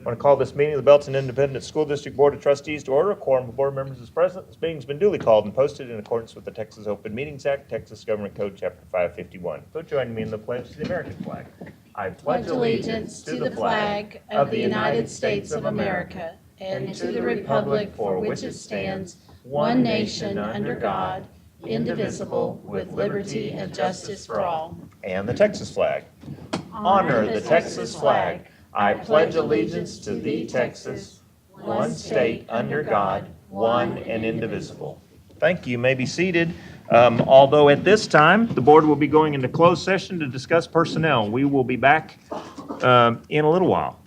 I want to call this meeting of the Belton Independent School District Board of Trustees to order. A quorum of board members is present. This meeting has been duly called and posted in accordance with the Texas Open Meetings Act, Texas Government Code, Chapter 551. So join me in the pledge to the American flag. I pledge allegiance to the flag of the United States of America and to the republic for which it stands, one nation under God, indivisible, with liberty and justice for all. And the Texas flag. Honor the Texas flag. I pledge allegiance to thee, Texas, one state under God, one and indivisible. Thank you. You may be seated. Although at this time, the board will be going into closed session to discuss personnel. We will be back in a little while.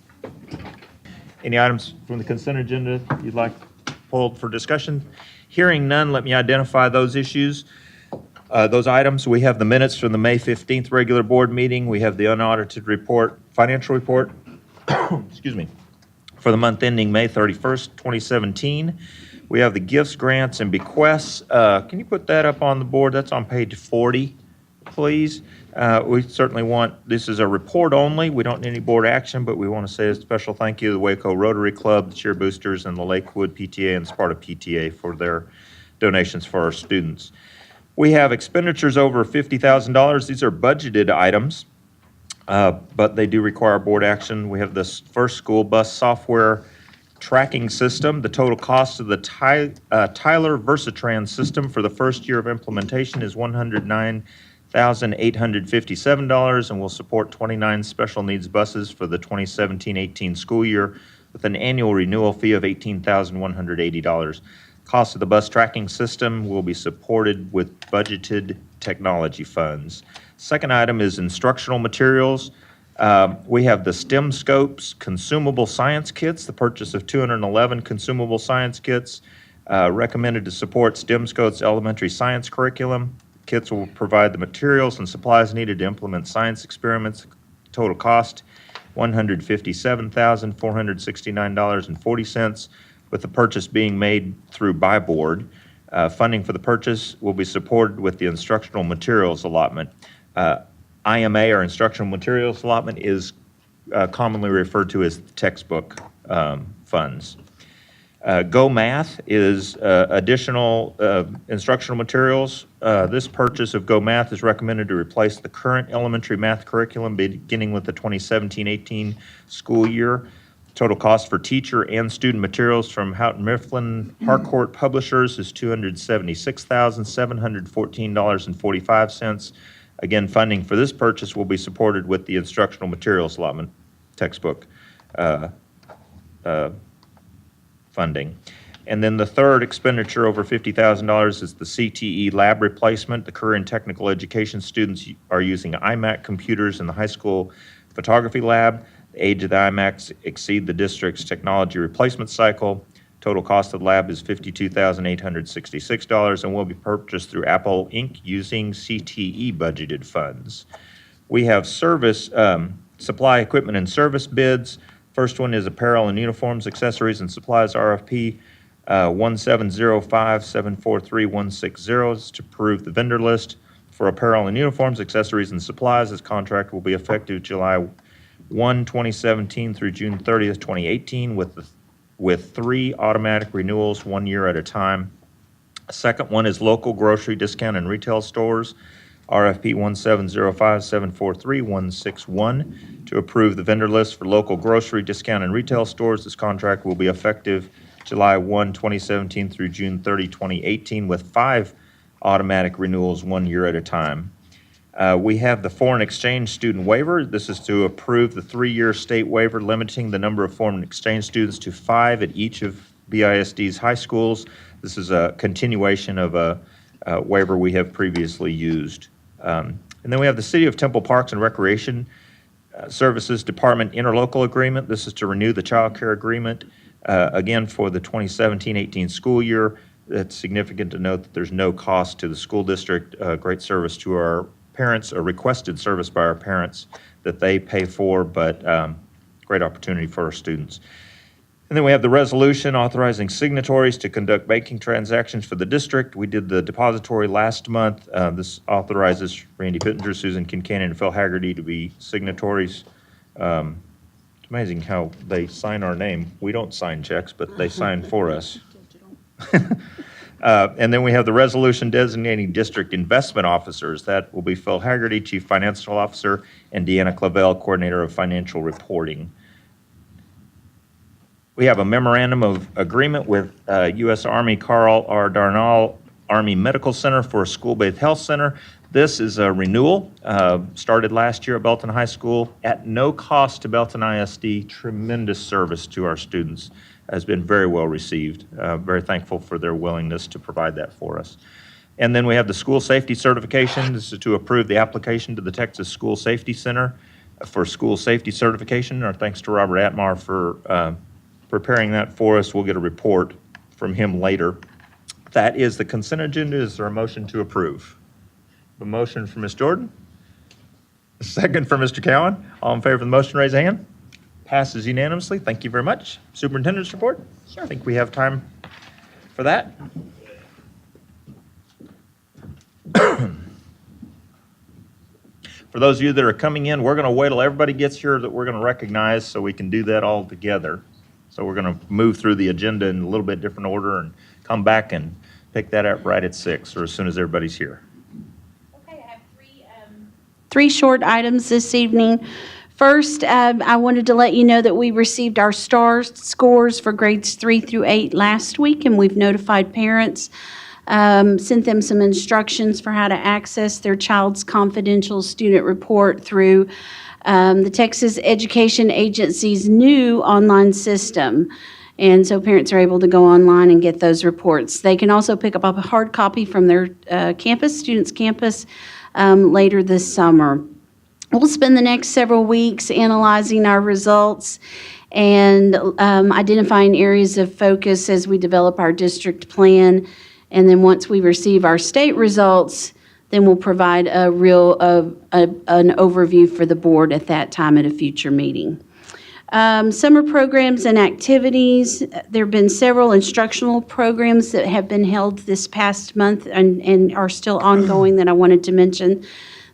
Any items from the consent agenda you'd like pulled for discussion? Hearing none, let me identify those issues. Those items, we have the minutes from the May 15th regular board meeting. We have the unaudited report, financial report, excuse me, for the month ending May 31st, 2017. We have the gifts, grants, and bequests. Can you put that up on the board? That's on page 40, please. We certainly want, this is a report only. We don't need any board action, but we want to say a special thank you to the Waco Rotary Club, the Cheer Boosters, and the Lakewood PTA and Sparta PTA for their donations for our students. We have expenditures over $50,000. These are budgeted items, but they do require board action. We have this first school bus software tracking system. The total cost of the Tyler Versatrans system for the first year of implementation is $109,857 and will support 29 special needs buses for the 2017-18 school year with an annual renewal fee of $18,180. Cost of the bus tracking system will be supported with budgeted technology funds. Second item is instructional materials. We have the STEM Scopes consumable science kits, the purchase of 211 consumable science kits recommended to support STEM Scopes elementary science curriculum. Kits will provide the materials and supplies needed to implement science experiments. Total cost, $157,469.40, with the purchase being made through Buy Board. Funding for the purchase will be supported with the instructional materials allotment. IMA, or instructional materials allotment, is commonly referred to as textbook funds. Go Math is additional instructional materials. This purchase of Go Math is recommended to replace the current elementary math curriculum beginning with the 2017-18 school year. Total cost for teacher and student materials from Houghton Mifflin Harcourt Publishers is $276,714.45. Again, funding for this purchase will be supported with the instructional materials allotment textbook funding. And then the third expenditure over $50,000 is the CTE lab replacement. The career and technical education students are using iMac computers in the high school photography lab. The age of the iMacs exceed the district's technology replacement cycle. Total cost of the lab is $52,866 and will be purchased through Apple Inc. using CTE budgeted funds. We have service, supply equipment and service bids. First one is apparel and uniforms, accessories and supplies, RFP 170574316 is to approve the vendor list for apparel and uniforms, accessories and supplies. This contract will be effective July 1, 2017 through June 30th, 2018 with 3 automatic renewals 1 year at a time. Second one is local grocery discount and retail stores, RFP 170574316 to approve the vendor list for local grocery discount and retail stores. This contract will be effective July 1, 2017 through June 30, 2018 with 5 automatic renewals 1 year at a time. We have the foreign exchange student waiver. This is to approve the 3-year state waiver limiting the number of foreign exchange students to 5 at each of BISD's high schools. This is a continuation of a waiver we have previously used. And then we have the City of Temple Parks and Recreation Services Department interlocal agreement. This is to renew the child care agreement again for the 2017-18 school year. It's significant to note that there's no cost to the school district, great service to our parents, a requested service by our parents that they pay for, but great opportunity for our students. And then we have the resolution authorizing signatories to conduct banking transactions for the district. We did the depository last month. This authorizes Randy Pittenger, Susan Kincannon, and Phil Haggerty to be signatories amazing how they sign our name. We don't sign checks, but they sign for us. And then we have the resolution designating district investment officers. That will be Phil Haggerty, Chief Financial Officer, and Deanna Clavel, Coordinator of Financial Reporting. We have a memorandum of agreement with U.S. Army Carl R. Darnall Army Medical Center for a school-based health center. This is a renewal, started last year at Belton High School at no cost to Belton ISD. Tremendous service to our students. Has been very well received. Very thankful for their willingness to provide that for us. And then we have the school safety certification. This is to approve the application to the Texas School Safety Center for school safety certification. Our thanks to Robert Atmar for preparing that for us. We'll get a report from him later. That is the consent agenda. Is there a motion to approve? A motion from Ms. Jordan. A second from Mr. Cowan. All in favor of the motion, raise a hand. Passes unanimously. Thank you very much. Superintendent's report? Sure. I think we have time for that. For those of you that are coming in, we're going to wait till everybody gets here that we're going to recognize so we can do that all together. So we're going to move through the agenda in a little bit different order and come back and pick that up right at 6 or as soon as everybody's here. Okay, I have three short items this evening. First, I wanted to let you know that we received our STAR scores for grades 3 through 8 last week, and we've notified parents, sent them some instructions for how to access their child's confidential student report through the Texas Education Agency's new online system. And so parents are able to go online and get those reports. They can also pick up a hard copy from their student's campus, later this summer. We'll spend the next several weeks analyzing our results and identifying areas of focus as we develop our district plan. And then once we receive our state results, then we'll provide an overview for the board at that time at a future meeting. Summer programs and activities. There have been several instructional programs that have been held this past month and are still ongoing that I wanted to mention.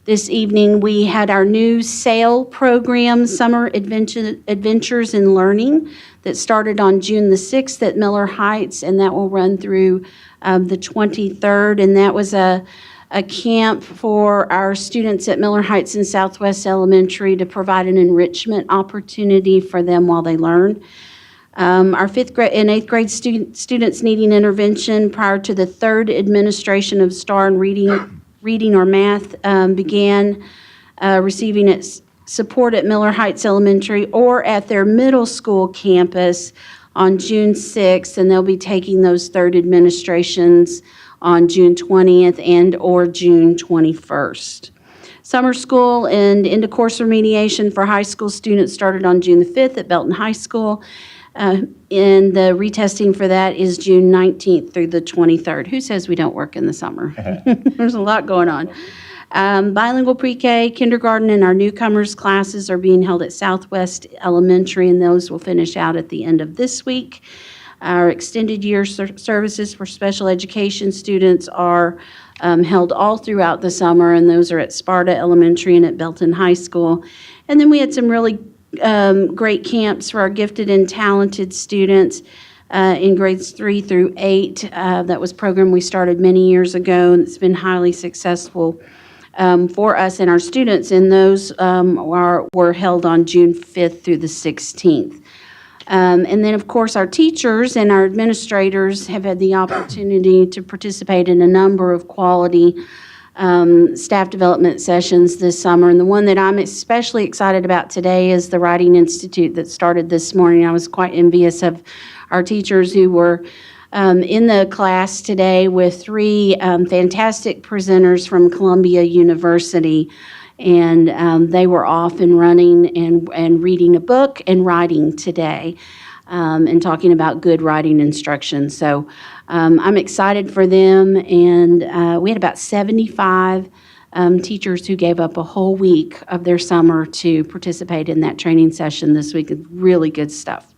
This evening, we had our new SAIL program, Summer Adventures in Learning, that started on June the 6th at Miller Heights, and that will run through the 23rd. And that was a camp for our students at Miller Heights and Southwest Elementary to provide an enrichment opportunity for them while they learn. Our 5th grade and 8th grade students needing intervention prior to the 3rd administration of STAR and reading or math began receiving its support at Miller Heights Elementary or at their middle school campus on June 6th, and they'll be taking those 3rd administrations on June 20th and or June 21st. Summer school and end-of-course remediation for high school students started on June the 5th at Belton High School, and the retesting for that is June 19th through the 23rd. Who says we don't work in the summer? There's a lot going on. Bilingual pre-K, kindergarten, and our newcomers classes are being held at Southwest Elementary, and those will finish out at the end of this week. Our extended year services for special education students are held all throughout the summer, and those are at Sparta Elementary and at Belton High School. And then we had some really great camps for our gifted and talented students in grades 3 through 8. That was a program we started many years ago, and it's been highly successful for us and our students, and those were held on June 5th through the 16th. And then, of course, our teachers and our administrators have had the opportunity to participate in a number of quality staff development sessions this summer. And the one that I'm especially excited about today is the Writing Institute that started this morning. I was quite envious of our teachers who were in the class today with 3 fantastic presenters from Columbia University. And they were off and running and reading a book and writing today and talking about good writing instruction. So I'm excited for them. And we had about 75 teachers who gave up a whole week of their summer to participate in that training session this week. It's really good stuff.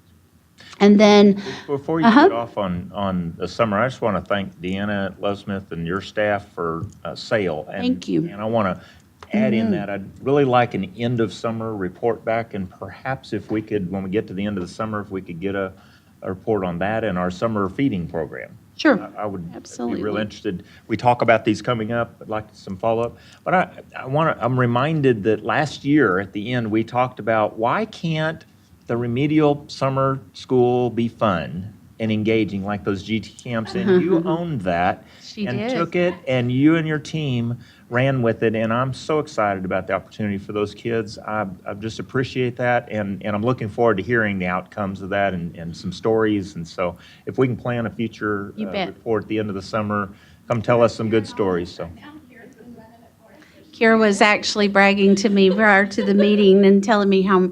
And then before you get off on the summer, I just want to thank Deanna Lovesmith and your staff for SAIL. Thank you. And I want to add in that I'd really like an end of summer report back, and perhaps if we could, when we get to the end of the summer, if we could get a report on that and our summer feeding program. Sure. I would Absolutely. be real interested. We talk about these coming up. I'd like some follow-up. But I'm reminded that last year at the end, we talked about why can't the remedial summer school be fun and engaging like those GT camps? And you owned that She and did. took it, and you and your team ran with it. And I'm so excited about the opportunity for those kids. I just appreciate that. And I'm looking forward to hearing the outcomes of that and some stories. And so if we can plan a future You bet. report at the end of the summer, come tell us some good stories. So. Kira was actually bragging to me prior to the meeting and telling me how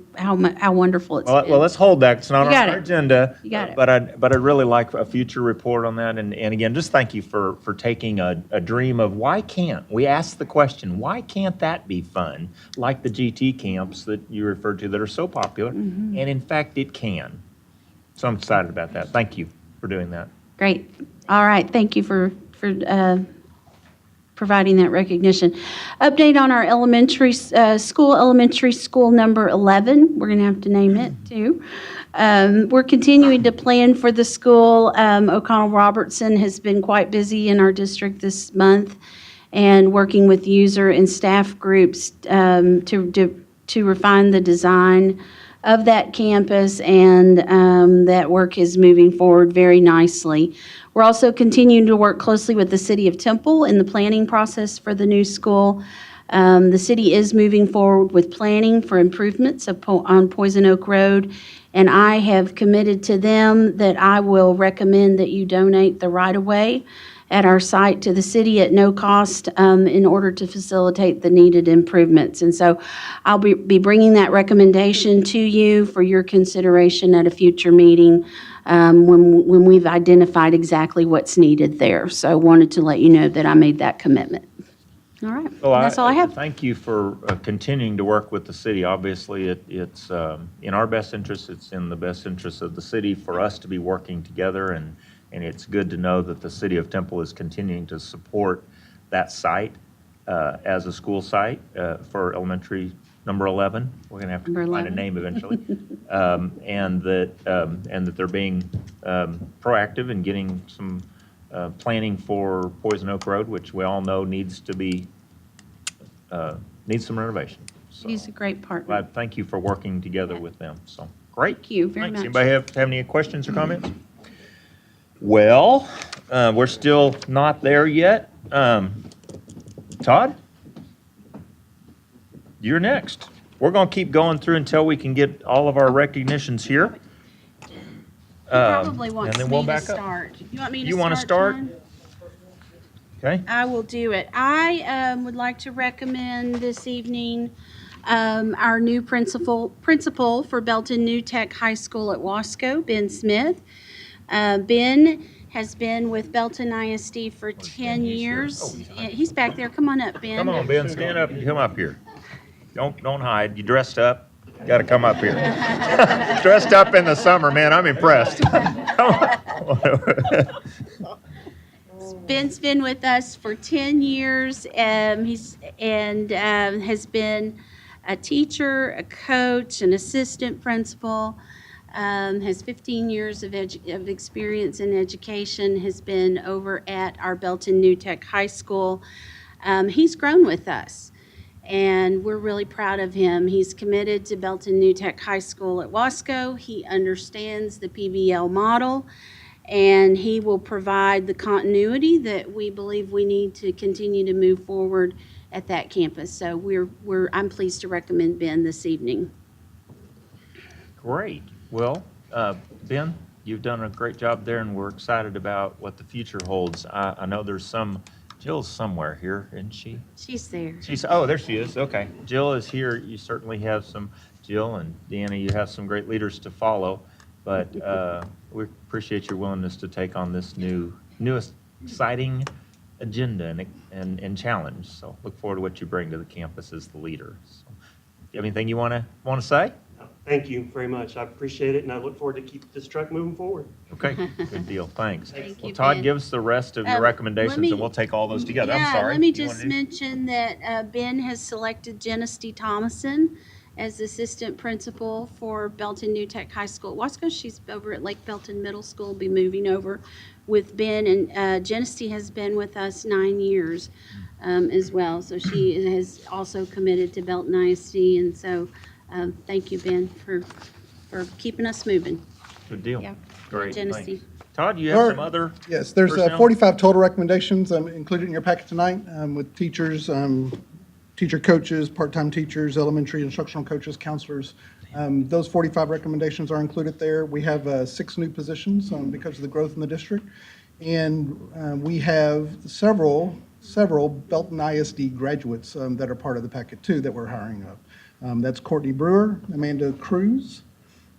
wonderful it's been. Well, let's hold that. It's not You on got our it. agenda. You got it. But I'd really like a future report on that. And again, just thank you for taking a dream of why can't, we asked the question, why can't that be fun? Like the GT camps that you referred to that are so popular. Mm-hmm. And in fact, it can. So I'm excited about that. Thank you for doing that. Great. All right. Thank you for providing that recognition. Update on our elementary school number 11. We're going to have to name it too. We're continuing to plan for the school. O'Connell Robertson has been quite busy in our district this month and working with user and staff groups to refine the design of that campus, and that work is moving forward very nicely. We're also continuing to work closely with the City of Temple in the planning process for the new school. The city is moving forward with planning for improvements on Poison Oak Road, and I have committed to them that I will recommend that you donate the right-of-way at our site to the city at no cost in order to facilitate the needed improvements. And so I'll be bringing that recommendation to you for your consideration at a future meeting when we've identified exactly what's needed there. So I wanted to let you know that I made that commitment. All right, Well, that's all I have. Thank you for continuing to work with the city. Obviously, it's in our best interest. It's in the best interest of the city for us to be working together, and it's good to know that the City of Temple is continuing to support that site as a school site for elementary number 11. We're going to have to Number find a 11. name eventually, and that they're being proactive in getting some planning for Poison Oak Road, which we all know needs to be needs some renovation. So He's a great partner. thank you for working together with them. So great. Thank you very Thanks. much. Anybody have any questions or comments? Well, we're still not there yet. Todd, you're next. We're going to keep going through until we can get all of our recognitions here. He probably wants and then me we'll to back up. start. You want me to You wanna start? John? Okay. I will do it. I would like to recommend this evening our new principal for Belton New Tech High School at Wasco, Ben Smith. Ben has been with Belton ISD for 10 years. Oh, he's hiding. He's back there. Come on up, Ben. Come on, Ben, stand up and come up here. Don't hide. You dressed up. You got to come up here. Dressed up in the summer, man. I'm impressed. Come on. Ben's been with us for 10 years. He's has been a teacher, a coach, an assistant principal. Has 15 years of experience in education. Has been over at our Belton New Tech High School. He's grown with us, and we're really proud of him. He's committed to Belton New Tech High School at Wasco. He understands the PBL model, and he will provide the continuity that we believe we need to continue to move forward at that campus. So I'm pleased to recommend Ben this evening. Great. Well, Ben, you've done a great job there, and we're excited about what the future holds. I know there's Jill's somewhere here, isn't she? She's there. There she is. Okay. Jill is here. You certainly have Jill and Deanna, you have some great leaders to follow, but we appreciate your willingness to take on this newest exciting agenda and challenge. So look forward to what you bring to the campus as the leader. So, you have anything you want to say? Thank you very much. I appreciate it, and I look forward to keep this truck moving forward. Okay, good deal, thanks. Thank Well, you, Todd, Ben. give us the rest of your let recommendations, me- and we'll take all those together. I'm Yeah, sorry. let me You just wanna do- mention that Ben has selected Genesee Thomason as assistant principal for Belton New Tech High School at Wasco. She's over at Lake Belton Middle School, be moving over with Ben. And Genesee has been with us 9 years as well. So she has also committed to Belton ISD. And so thank you, Ben, for keeping us moving. Good deal. Yeah. Great, Genesee. thanks. Todd, you have some other? Yes, there's personnel? 45 total recommendations included in your packet tonight with teachers, teacher coaches, part-time teachers, elementary instructional coaches, counselors. Those 45 recommendations are included there. We have 6 new positions because of the growth in the district. And we have several Belton ISD graduates that are part of the packet too that we're hiring up. That's Courtney Brewer, Amanda Cruz,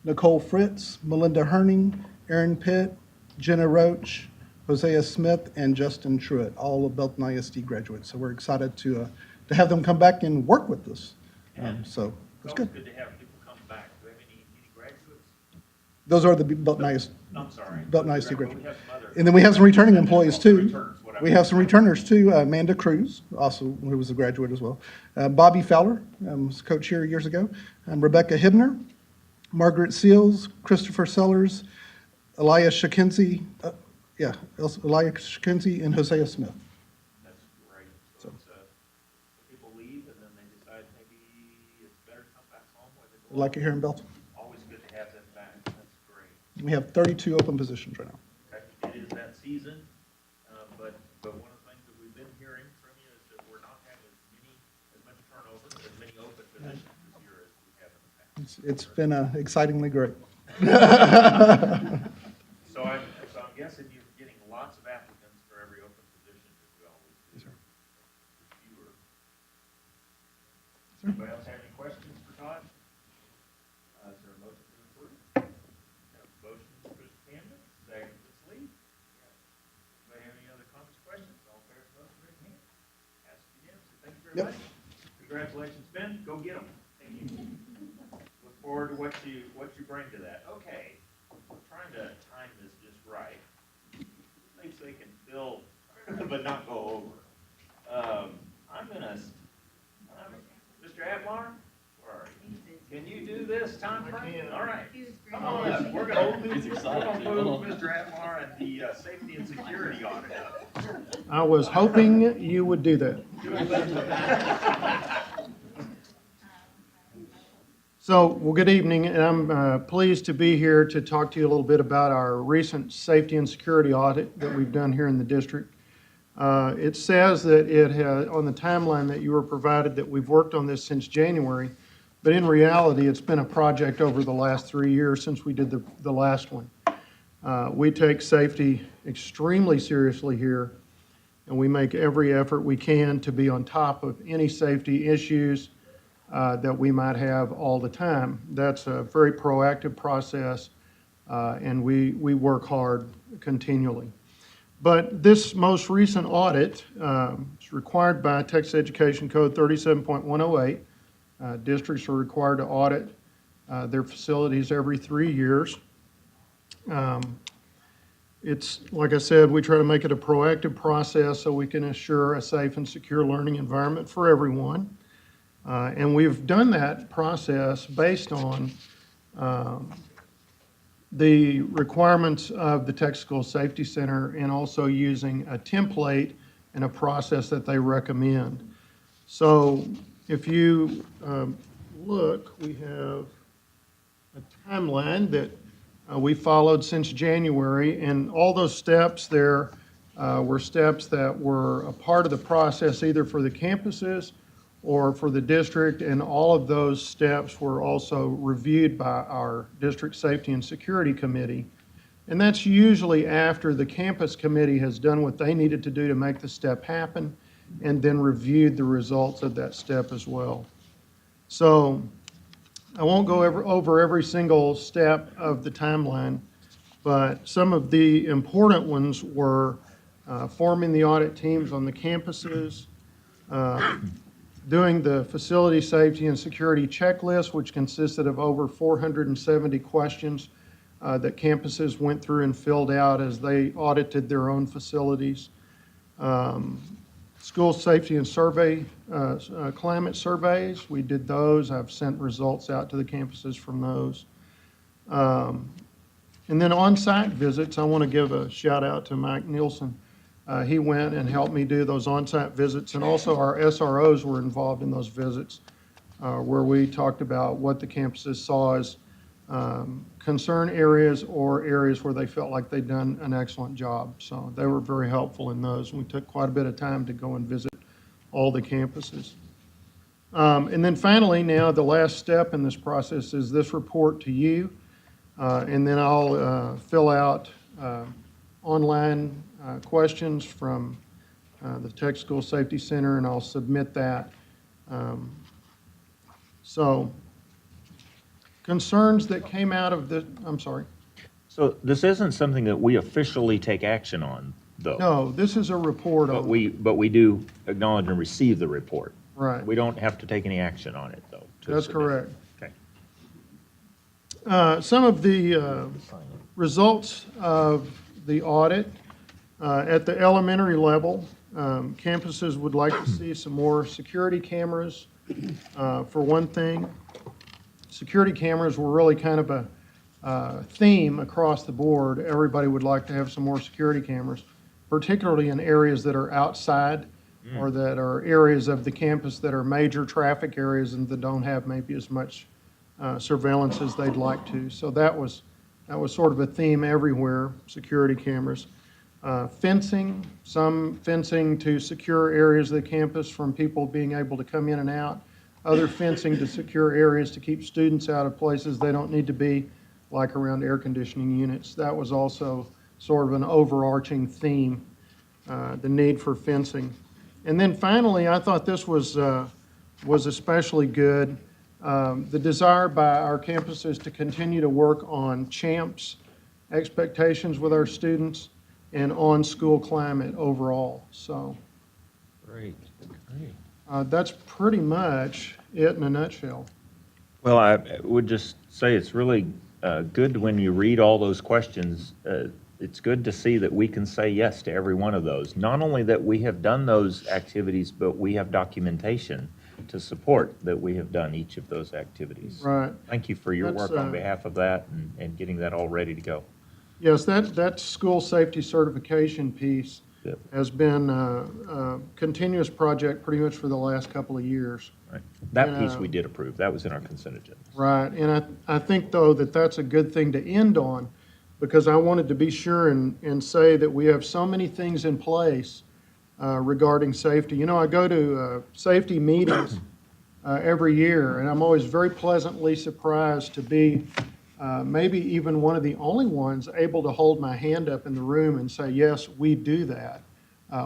Nicole Fritz, Melinda Herning, Aaron Pitt, Jenna Roach, Hosea Smith, and Justin Truitt, all of Belton ISD graduates. So we're excited to have them come back and work with us. So it's good. Good to have people come back. Do we have any graduates? Those are the Belton ISD, I'm sorry. Belton ISD We graduates. have some other- And then we have some returning employees too. Returns, whatever. We have some returners too. Amanda Cruz, also who was a graduate as well. Bobby Fowler, was a coach here years ago. Rebecca Hibner, Margaret Seals, Christopher Sellers, Elias Shakinsey, Elias Shakinsey, and Hosea Smith. That's great. So it's, people leave and then they decide maybe it's better to come back home where they belong. Like it here in Belton. Always good to have them back. That's great. We have 32 open positions right now. Okay. It is that season, but one of the things that we've been hearing from you is that we're not having as much turnover, as many open positions this year as we have in the past. It's been excitingly great. So I'm guessing you're getting lots of applicants for every open position as we always do. Yes, sir. Fewer. Anybody else have any questions for Todd? Is there a motion to approve? Have a motion for Mr. Camden, second for Ms. Lee. Anybody have any other comments, questions? All fair to motion, raise your hand. Pass unanimously. Thank you very Yep. much. Congratulations, Ben. Go get them. Thank you. Look forward to what you bring to that. Okay. I'm trying to time this just right. Things they can fill, but not go over. I'm gonna, Mr. Admar, where are you? Can you do this time frame? All right. Come on, we're gonna move Mr. Admar and the safety and security audit up. I was hoping you would do that. So, well, good evening, and I'm pleased to be here to talk to you a little bit about our recent safety and security audit that we've done here in the district. It says that it has, on the timeline that you were provided, that we've worked on this since January, but in reality, it's been a project over the last 3 years since we did the last one. We take safety extremely seriously here, and we make every effort we can to be on top of any safety issues that we might have all the time. That's a very proactive process, and we work hard continually. But this most recent audit is required by Texas Education Code 37.108. Districts are required to audit their facilities every 3 years. It's, like I said, we try to make it a proactive process so we can assure a safe and secure learning environment for everyone. And we've done that process based on the requirements of the Texas School Safety Center and also using a template and a process that they recommend. So if you look, we have a timeline that we followed since January, and all those steps there were steps that were a part of the process either for the campuses or for the district, and all of those steps were also reviewed by our District Safety and Security Committee. And that's usually after the campus committee has done what they needed to do to make the step happen, and then reviewed the results of that step as well. So I won't go over every single step of the timeline, but some of the important ones were forming the audit teams on the campuses, doing the facility safety and security checklist, which consisted of over 470 questions that campuses went through and filled out as they audited their own facilities. School safety and survey, climate surveys, we did those. I've sent results out to the campuses from those. And then on-site visits, I want to give a shout out to Mike Nielsen. He went and helped me do those on-site visits, and also our SROs were involved in those visits, where we talked about what the campuses saw as concern areas or areas where they felt like they'd done an excellent job. So they were very helpful in those. We took quite a bit of time to go and visit all the campuses. And then finally, now the last step in this process is this report to you. And then I'll fill out online questions from the Texas School Safety Center, and I'll submit that. So concerns that came out of the, I'm sorry. So this isn't something that we officially take action on, though. No, this is a report But on, we do acknowledge and receive the report. right. We don't have to take any action on it, though. to That's submit. correct. Okay. Some of the results of the audit at the elementary level, campuses would like to see some more security cameras. For one thing, security cameras were really kind of a theme across the board. Everybody would like to have some more security cameras, particularly in areas that are outside or that are areas of the campus that are major traffic areas and that don't have maybe as much surveillance as they'd like to. So that was sort of a theme everywhere, security cameras. Fencing, some fencing to secure areas of the campus from people being able to come in and out. Other fencing to secure areas to keep students out of places they don't need to be, like around air conditioning units. That was also sort of an overarching theme, the need for fencing. And then finally, I thought this was especially good. The desire by our campuses to continue to work on CHAMPS expectations with our students and on school climate overall. So Great. that's pretty much it in a nutshell. Well, I would just say it's really good when you read all those questions. It's good to see that we can say yes to every one of those. Not only that we have done those activities, but we have documentation to support that we have done each of those activities. Right. Thank you for your That's, work on behalf of that and getting that all ready to go. Yes, that school safety certification piece Yep. has been a continuous project pretty much for the last couple of years. Right. That And, piece we did approve. That was in our consent agenda. Right, and I think, though, that that's a good thing to end on, because I wanted to be sure and say that we have so many things in place regarding safety. You know, I go to safety meetings every year, and I'm always very pleasantly surprised to be maybe even one of the only ones able to hold my hand up in the room and say, yes, we do that,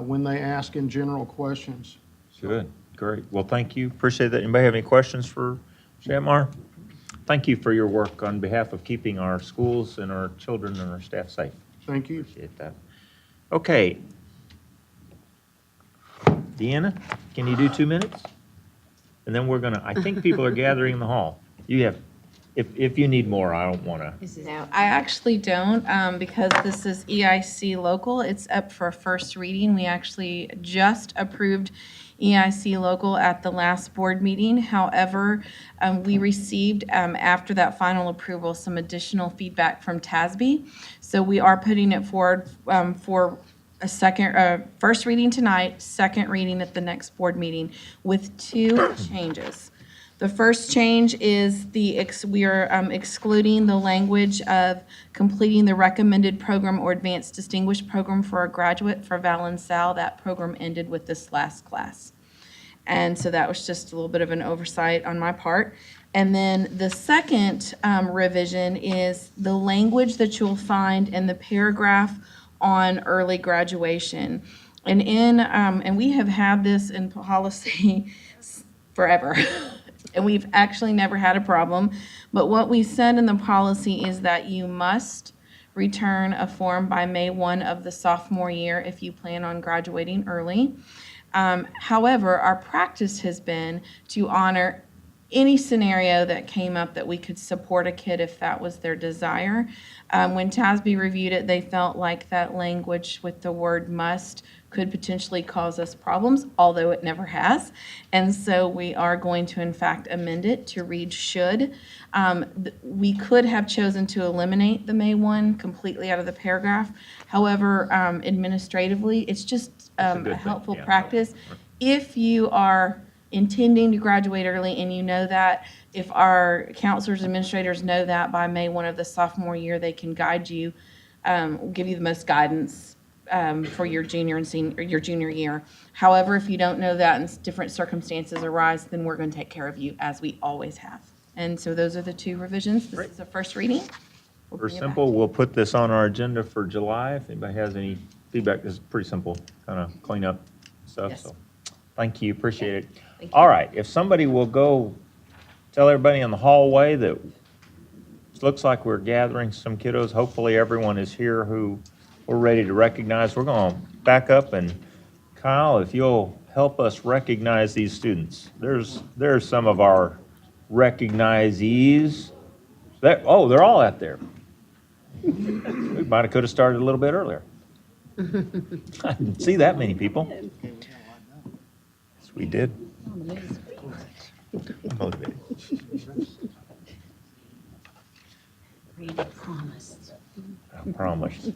when they ask in general questions. Good, great. Well, thank you. Appreciate that. Anybody have any questions for Shamar? Thank you for your work on behalf of keeping our schools and our children and our staff safe. Thank you. Appreciate that. Okay. Deanna, can you do 2 minutes? And then we're gonna, I think people are gathering in the hall. You have, if you need more, I don't wanna. No, I actually don't, because this is EIC local. It's up for first reading. We actually just approved EIC local at the last board meeting. However, we received, after that final approval, some additional feedback from TASB. So we are putting it forward for a first reading tonight, second reading at the next board meeting with 2 changes. The first change is we are excluding the language of completing the recommended program or advanced distinguished program for a graduate for Val and Sal. That program ended with this last class. And so that was just a little bit of an oversight on my part. And then the second revision is the language that you'll find in the paragraph on early graduation. And we have had this in policy forever. And we've actually never had a problem. But what we said in the policy is that you must return a form by May 1 of the sophomore year if you plan on graduating early. However, our practice has been to honor any scenario that came up that we could support a kid if that was their desire. When TASB reviewed it, they felt like that language with the word must could potentially cause us problems, although it never has. And so we are going to, in fact, amend it to read should. We could have chosen to eliminate the May 1 completely out of the paragraph. However, administratively, it's just a good a thing, helpful yeah. practice. If you are intending to graduate early and you know that, if our counselors, administrators know that by May 1 of the sophomore year, they can guide you, give you the most guidance for your junior and senior, your junior year. However, if you don't know that and different circumstances arise, then we're going to take care of you as we always have. And so those are the two revisions. This is the first reading. We'll We're bring it back simple. to you. We'll put this on our agenda for July. If anybody has any feedback, this is pretty simple, kind of clean up stuff. Yes. So, thank you, appreciate it. Thank you. All right, if somebody will go tell everybody in the hallway that it looks like we're gathering some kiddos. Hopefully, everyone is here who we're ready to recognize. We're going to back up, and Kyle, if you'll help us recognize these students. There's some of our recognizees. They're all out there. We might have could have started a little bit earlier. I didn't see that many people. Yes, we did. Motivated. Read promised. I promise.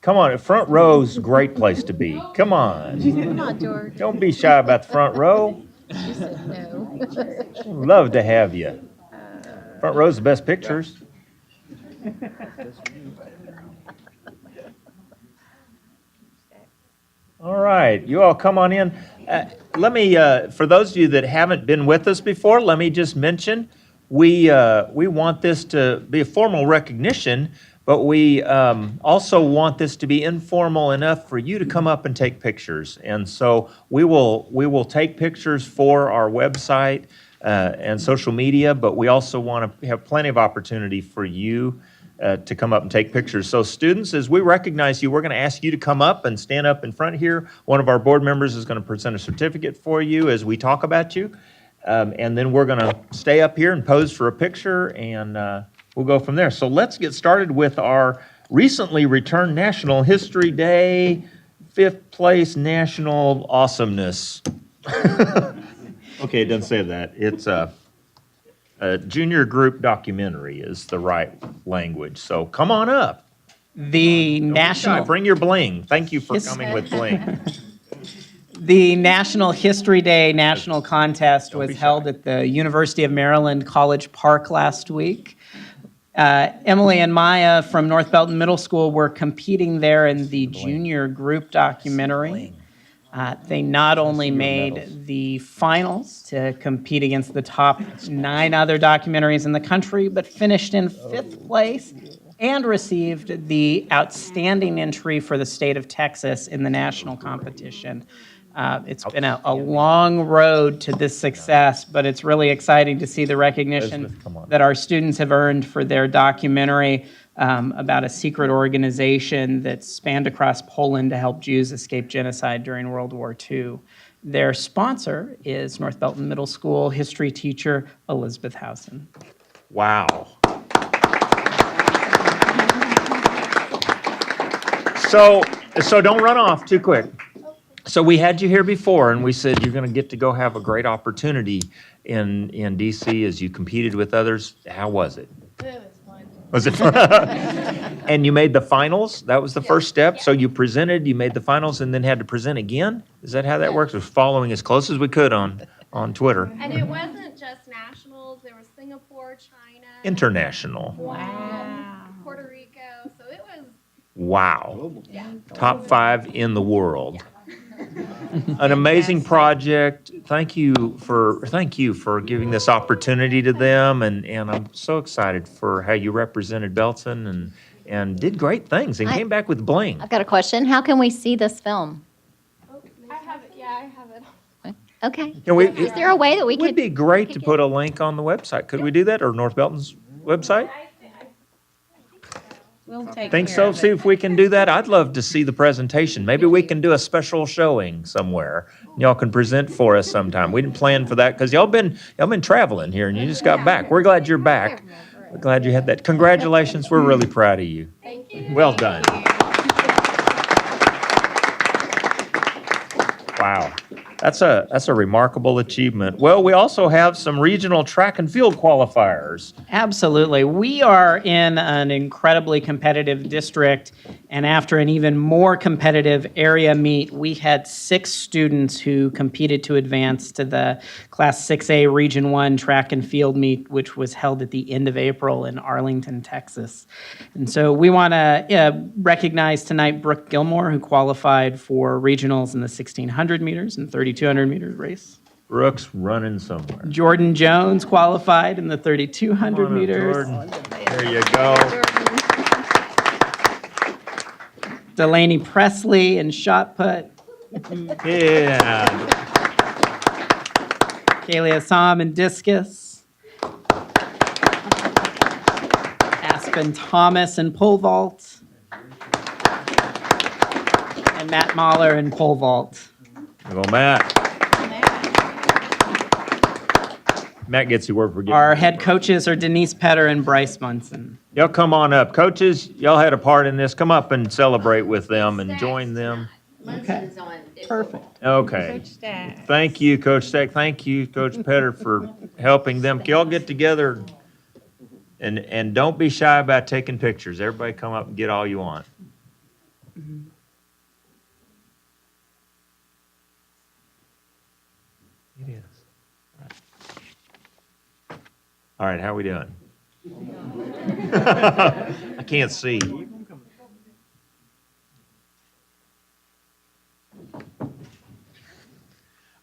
Come on, front row's a great place to be. Come on. Come on, George. Don't be shy about the front row. You said no. Love to have you. Front row's the best pictures. All right, you all come on in. Let me, for those of you that haven't been with us before, let me just mention, we want this to be a formal recognition, but we also want this to be informal enough for you to come up and take pictures. And so we will take pictures for our website and social media, but we also want to have plenty of opportunity for you to come up and take pictures. So students, as we recognize you, we're going to ask you to come up and stand up in front here. One of our board members is going to present a certificate for you as we talk about you. And then we're going to stay up here and pose for a picture, and we'll go from there. So let's get started with our recently returned National History Day, 5th place national awesomeness. Okay, it doesn't say that. It's a junior group documentary is the right language. So come on up. The Don't be shy. national, Bring your bling. Thank you for Yes. coming with bling. the National History Day National Contest Don't be was shy. held at the University of Maryland College Park last week. Emily and Maya from North Belton Middle School were competing there in the junior group documentary. They not only made medals. the finals to compete against the top 9 other documentaries in the country, but finished in 5th place and received the outstanding entry for the state of Texas in the national competition. It's been a long road to this success, but it's really exciting to see the recognition Elizabeth, come on. that our students have earned for their documentary about a secret organization that spanned across Poland to help Jews escape genocide during World War II. Their sponsor is North Belton Middle School history teacher Elizabeth Housen. Wow. So don't run off too quick. So we had you here before, and we said you're going to get to go have a great opportunity in DC as you competed with others. How was it? It was fun. Was it fun? And you made the finals? That was the first step? So you presented, you made the finals, and then had to present again? Is that how that works? We're following as close as we could on Twitter. And it wasn't just nationals, there was Singapore, China. International. Wow. Puerto Rico, so it was, Wow. yeah. Top 5 in the world. An amazing project. Thank you for giving this opportunity to them, and I'm so excited for how you represented Belton and did great things and came back with bling. I've got a question. How can we see this film? I have it, yeah, I have it. Okay. Can we, Is there a way that we it would could? be great to put a link on the website. Could we do that, or North Belton's website? We'll take Think care so? of See it. if we can do that. I'd love to see the presentation. Maybe we can do a special showing somewhere. Y'all can present for us sometime. We didn't plan for that because y'all been traveling here and you just got back. We're glad you're back. We're glad you had that. Congratulations. We're really proud of you. Thank you. Well done. Wow. That's a remarkable achievement. Well, we also have some regional track and field qualifiers. Absolutely. We are in an incredibly competitive district, and after an even more competitive area meet, we had 6 students who competed to advance to the Class 6A Region 1 track and field meet, which was held at the end of April in Arlington, Texas. And so we want to recognize tonight Brooke Gilmore, who qualified for regionals in the 1,600 meters and 3,200 meters race. Brooks running somewhere. Jordan Jones qualified in the 3,200 Come on up, meters. Jordan. There you go. Delaney Presley in shot put. Yeah. Kaylee Assam in discus. Aspen Thomas in pole vault. And Matt Mahler in pole vault. There go Matt. Matt gets the word for getting. Our head coaches are Denise Petter and Bryce Munson. Y'all come on up. Coaches, y'all had a part in this. Come up and celebrate with them and join them. Okay. Perfect. Okay. Thank you, Coach Stack. Thank you, Coach Petter, for helping them. Can y'all get together and don't be shy about taking pictures. Everybody come up and get all you want. It is. All right, how are we doing? I can't see.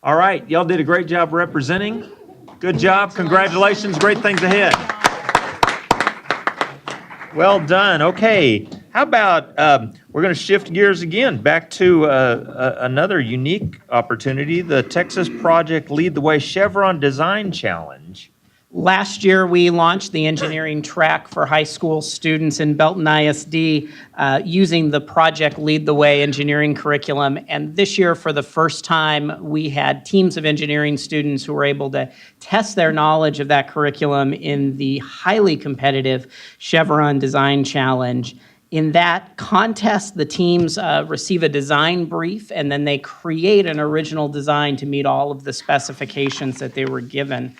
All right, y'all did a great job representing. Good job, congratulations, great things ahead. Well done, okay. How about, we're gonna shift gears again, back to another unique opportunity, the Texas Project Lead the Way Chevron Design Challenge. Last year, we launched the engineering track for high school students in Belton ISD using the Project Lead the Way engineering curriculum. And this year, for the first time, we had teams of engineering students who were able to test their knowledge of that curriculum in the highly competitive Chevron Design Challenge. In that contest, the teams receive a design brief, and then they create an original design to meet all of the specifications that they were given.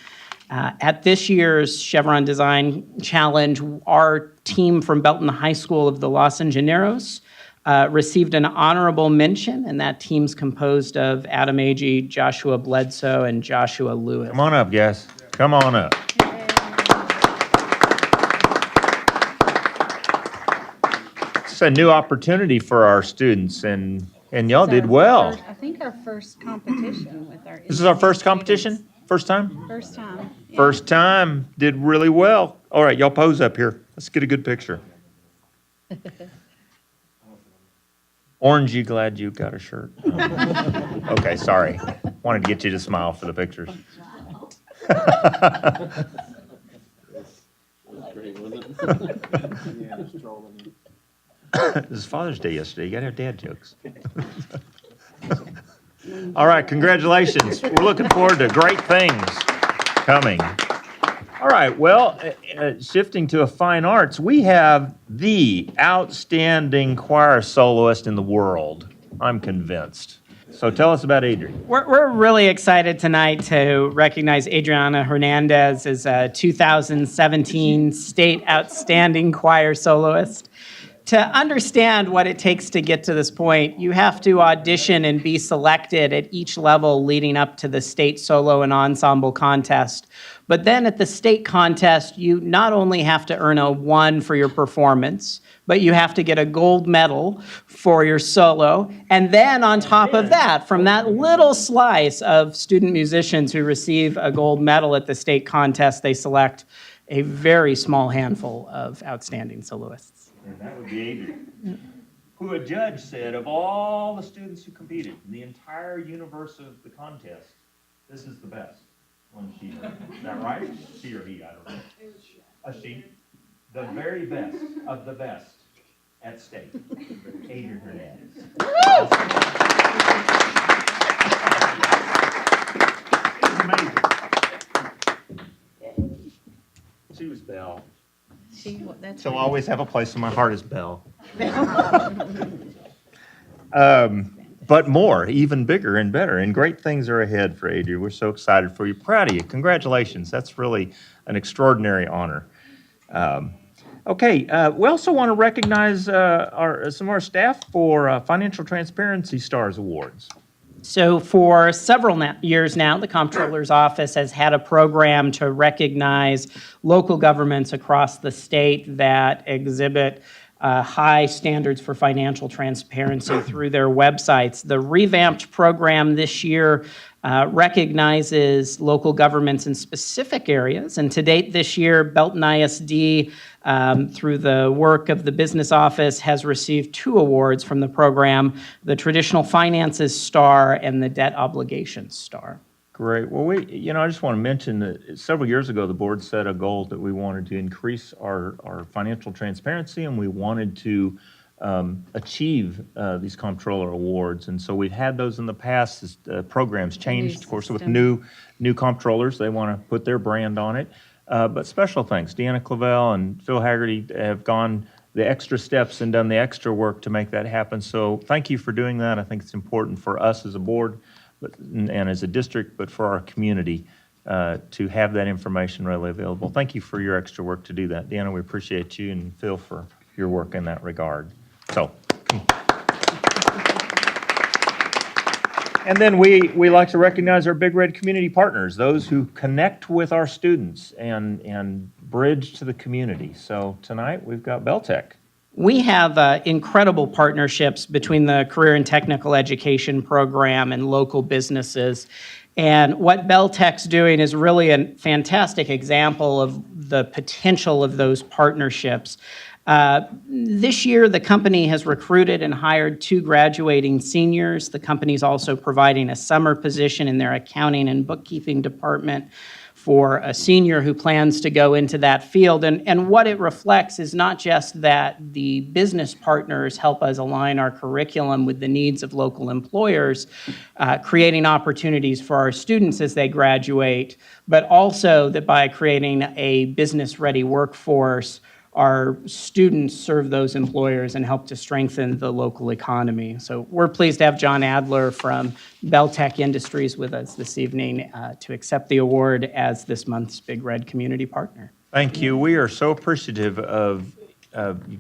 At this year's Chevron Design Challenge, our team from Belton High School of the Los Ingenieros received an honorable mention, and that team's composed of Adam Agee, Joshua Bledsoe, and Joshua Lewis. Come on up, guys. Come on up. It's a new opportunity for our students, and y'all did well. I think our first competition with our. This is our first competition? First time? First time. Yeah. First time, did really well. All right, y'all pose up here. Let's get a good picture. Orange, you glad you got a shirt? Okay, sorry. Wanted to get you to smile for the pictures. It was Father's Day yesterday. You gotta have dad jokes. All right, congratulations. We're looking forward to great things coming. All right, well, shifting to a fine arts, we have the outstanding choir soloist in the world. I'm convinced. So tell us about Adrian. We're really excited tonight to recognize Adriana Hernandez as a 2017 State Outstanding Choir Soloist. To understand what it takes to get to this point, you have to audition and be selected at each level leading up to the state solo and ensemble contest. But then at the state contest, you not only have to earn a 1 for your performance, but you have to get a gold medal for your solo. And then on top of that, from that little slice of student musicians who receive a gold medal at the state contest, they select a very small handful of outstanding soloists. And that would be Adrian, who a judge said of all the students who competed in the entire universe of the contest, this is the best one she heard. Is that right? She or he, I don't know. A she. The very best of the best. at stake. Adrian Hernandez. Amazing. She was Belle. She'll always have a place in my heart as Belle. But more, even bigger and better, and great things are ahead for Adria. We're so excited for you, proud of you. Congratulations. That's really an extraordinary honor. Okay, we also want to recognize some of our staff for Financial Transparency Stars Awards. So for several years now, the Comptroller's Office has had a program to recognize local governments across the state that exhibit high standards for financial transparency through their websites. The revamped program this year recognizes local governments in specific areas. And to date this year, Belton ISD, through the work of the business office, has received 2 awards from the program, the Traditional Finances Star and the Debt Obligations Star. Great. Well, I just want to mention that several years ago, the board set a goal that we wanted to increase our financial transparency, and we wanted to achieve these comptroller awards. And so we've had those in the past. As programs changed, of course, with new comptrollers. They want to put their brand on it. But special thanks. Deanna Clavel and Phil Haggerty have gone the extra steps and done the extra work to make that happen. So thank you for doing that. I think it's important for us as a board and as a district, but for our community to have that information readily available. Thank you for your extra work to do that. Deanna, we appreciate you, and Phil for your work in that regard. So, and then we like to recognize our Big Red community partners, those who connect with our students and bridge to the community. So tonight we've got Beltec. We have incredible partnerships between the Career and Technical Education Program and local businesses. And what Beltec's doing is really a fantastic example of the potential of those partnerships. This year, the company has recruited and hired 2 graduating seniors. The company's also providing a summer position in their accounting and bookkeeping department for a senior who plans to go into that field. And what it reflects is not just that the business partners help us align our curriculum with the needs of local employers, creating opportunities for our students as they graduate, but also that by creating a business-ready workforce, our students serve those employers and help to strengthen the local economy. So we're pleased to have John Adler from Beltec Industries with us this evening to accept the award as this month's Big Red Community Partner. Thank you. We are so appreciative of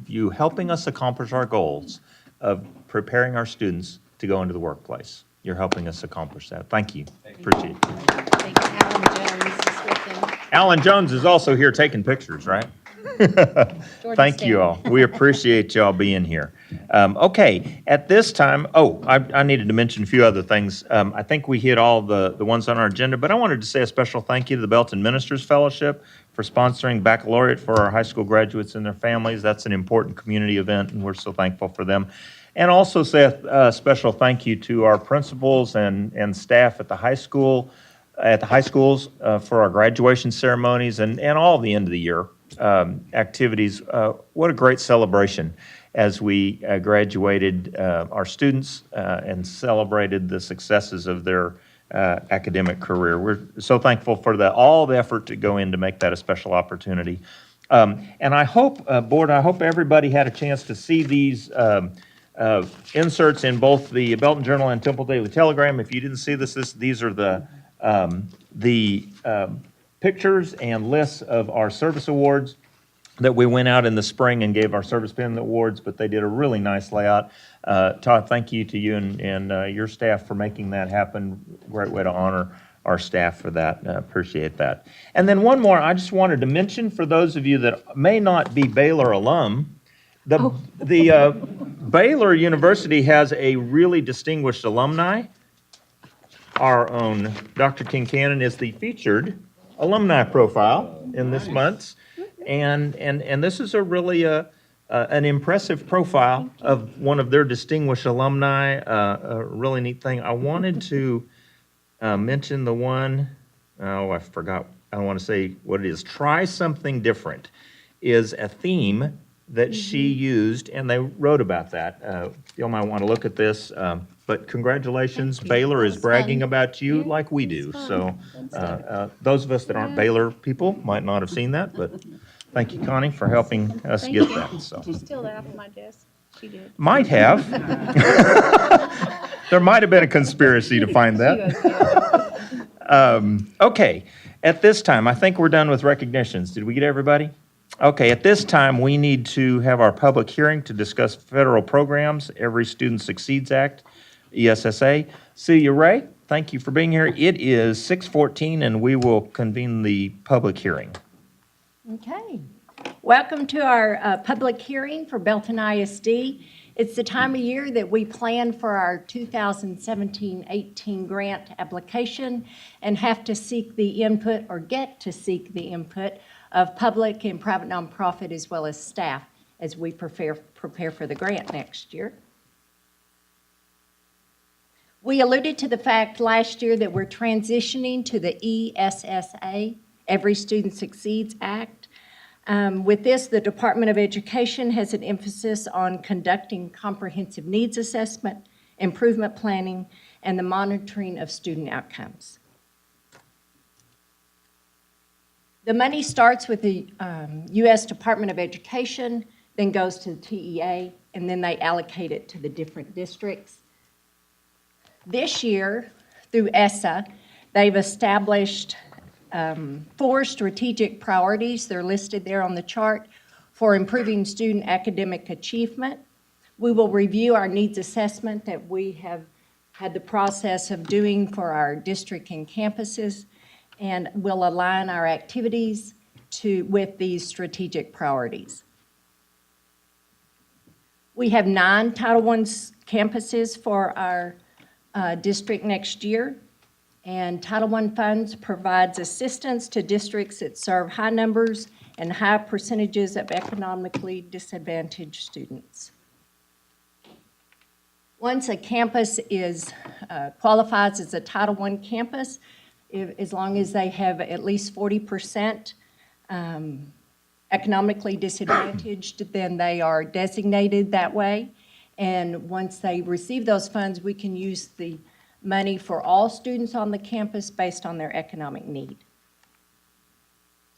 you helping us accomplish our goals of preparing our students to go into the workplace. You're helping us accomplish that. Thank you. Appreciate it. Thank you. Alan Jones is with him. Alan Jones is also here taking pictures, right? Thank you all. We appreciate y'all being here. Okay, at this time, I needed to mention a few other things. I think we hit all the ones on our agenda, but I wanted to say a special thank you to the Belton Ministers Fellowship for sponsoring baccalaureate for our high school graduates and their families. That's an important community event, and we're so thankful for them. And also say a special thank you to our principals and staff at the high schools for our graduation ceremonies and all the end of the year activities. What a great celebration as we graduated our students and celebrated the successes of their academic career. We're so thankful for all the effort to go in to make that a special opportunity. And I hope, board, everybody had a chance to see these inserts in both the Belton Journal and Temple Daily Telegram. If you didn't see these are the pictures and lists of our service awards that we went out in the spring and gave our service pin awards, but they did a really nice layout. Todd, thank you to you and your staff for making that happen. Great way to honor our staff for that. Appreciate that. And then one more I just wanted to mention for those of you that may not be Baylor alum, the Baylor University has a really distinguished alumni. Our own Dr. Kincannon is the featured alumni profile in this month's, and this is a really an impressive profile of one of their distinguished alumni. A really neat thing. I wanted to mention the one. Oh, I forgot. I don't want to say what it is. Try something different is a theme that she used, and they wrote about that. Y'all might want to look at this, but congratulations. Thank you. Baylor That is was bragging fun. about you Yeah, like we it do. was fun. So Fun stuff. those of us that aren't Baylor people might not have seen that, but thank you, Connie, for helping us Thank get you. that. So Did you steal that off my desk? She did. might have. There might have been a conspiracy to find that. Okay, at this time, I think we're done with recognitions. Did we get everybody? Okay, at this time, we need to have our public hearing to discuss federal programs, Every Student Succeeds Act, ESSA. Celia Ray, thank you for being here. It is 6:14, and we will convene the public hearing. Okay. Welcome to our public hearing for Belton ISD. It's the time of year that we plan for our 2017-18 grant application and have to seek the input, or get to seek the input, of public and private nonprofit as well as staff as we prepare for the grant next year. We alluded to the fact last year that we're transitioning to the ESSA, Every Student Succeeds Act. With this, the Department of Education has an emphasis on conducting comprehensive needs assessment, improvement planning, and the monitoring of student outcomes. The money starts with the U.S. Department of Education, then goes to the TEA, and then they allocate it to the different districts. This year, through ESSA, they've established 4 strategic priorities. They're listed there on the chart for improving student academic achievement. We will review our needs assessment that we have had the process of doing for our district and campuses, and we'll align our activities with these strategic priorities. We have 9 Title I campuses for our district next year. And Title I funds provides assistance to districts that serve high numbers and high percentages of economically disadvantaged students. Once a campus qualifies as a Title I campus, as long as they have at least 40% economically disadvantaged, then they are designated that way. And once they receive those funds, we can use the money for all students on the campus based on their economic need.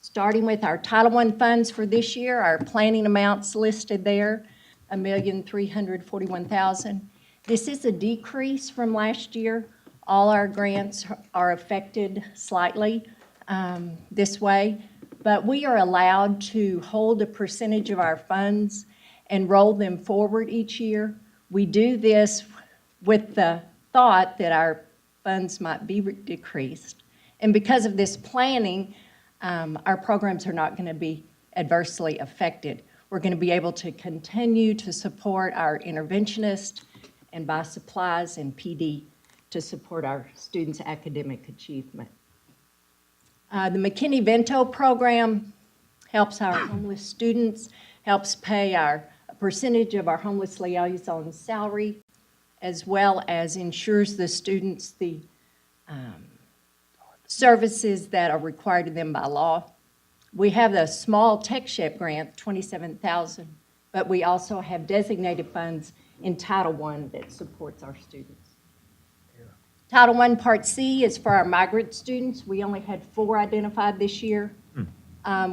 Starting with our Title I funds for this year, our planning amounts listed there, $1,341,000. This is a decrease from last year. All our grants are affected slightly this way, but we are allowed to hold a percentage of our funds and roll them forward each year. We do this with the thought that our funds might be decreased. And because of this planning, our programs are not going to be adversely affected. We're going to be able to continue to support our interventionists and buy supplies and PD to support our students' academic achievement. The McKinney-Vento program helps our homeless students, helps pay a percentage of our homeless liaison salary, as well as ensures the students the services that are required of them by law. We have the small TechShep grant, $27,000, but we also have designated funds in Title I that supports our students. Title I Part C is for our migrant students. We only had 4 identified this year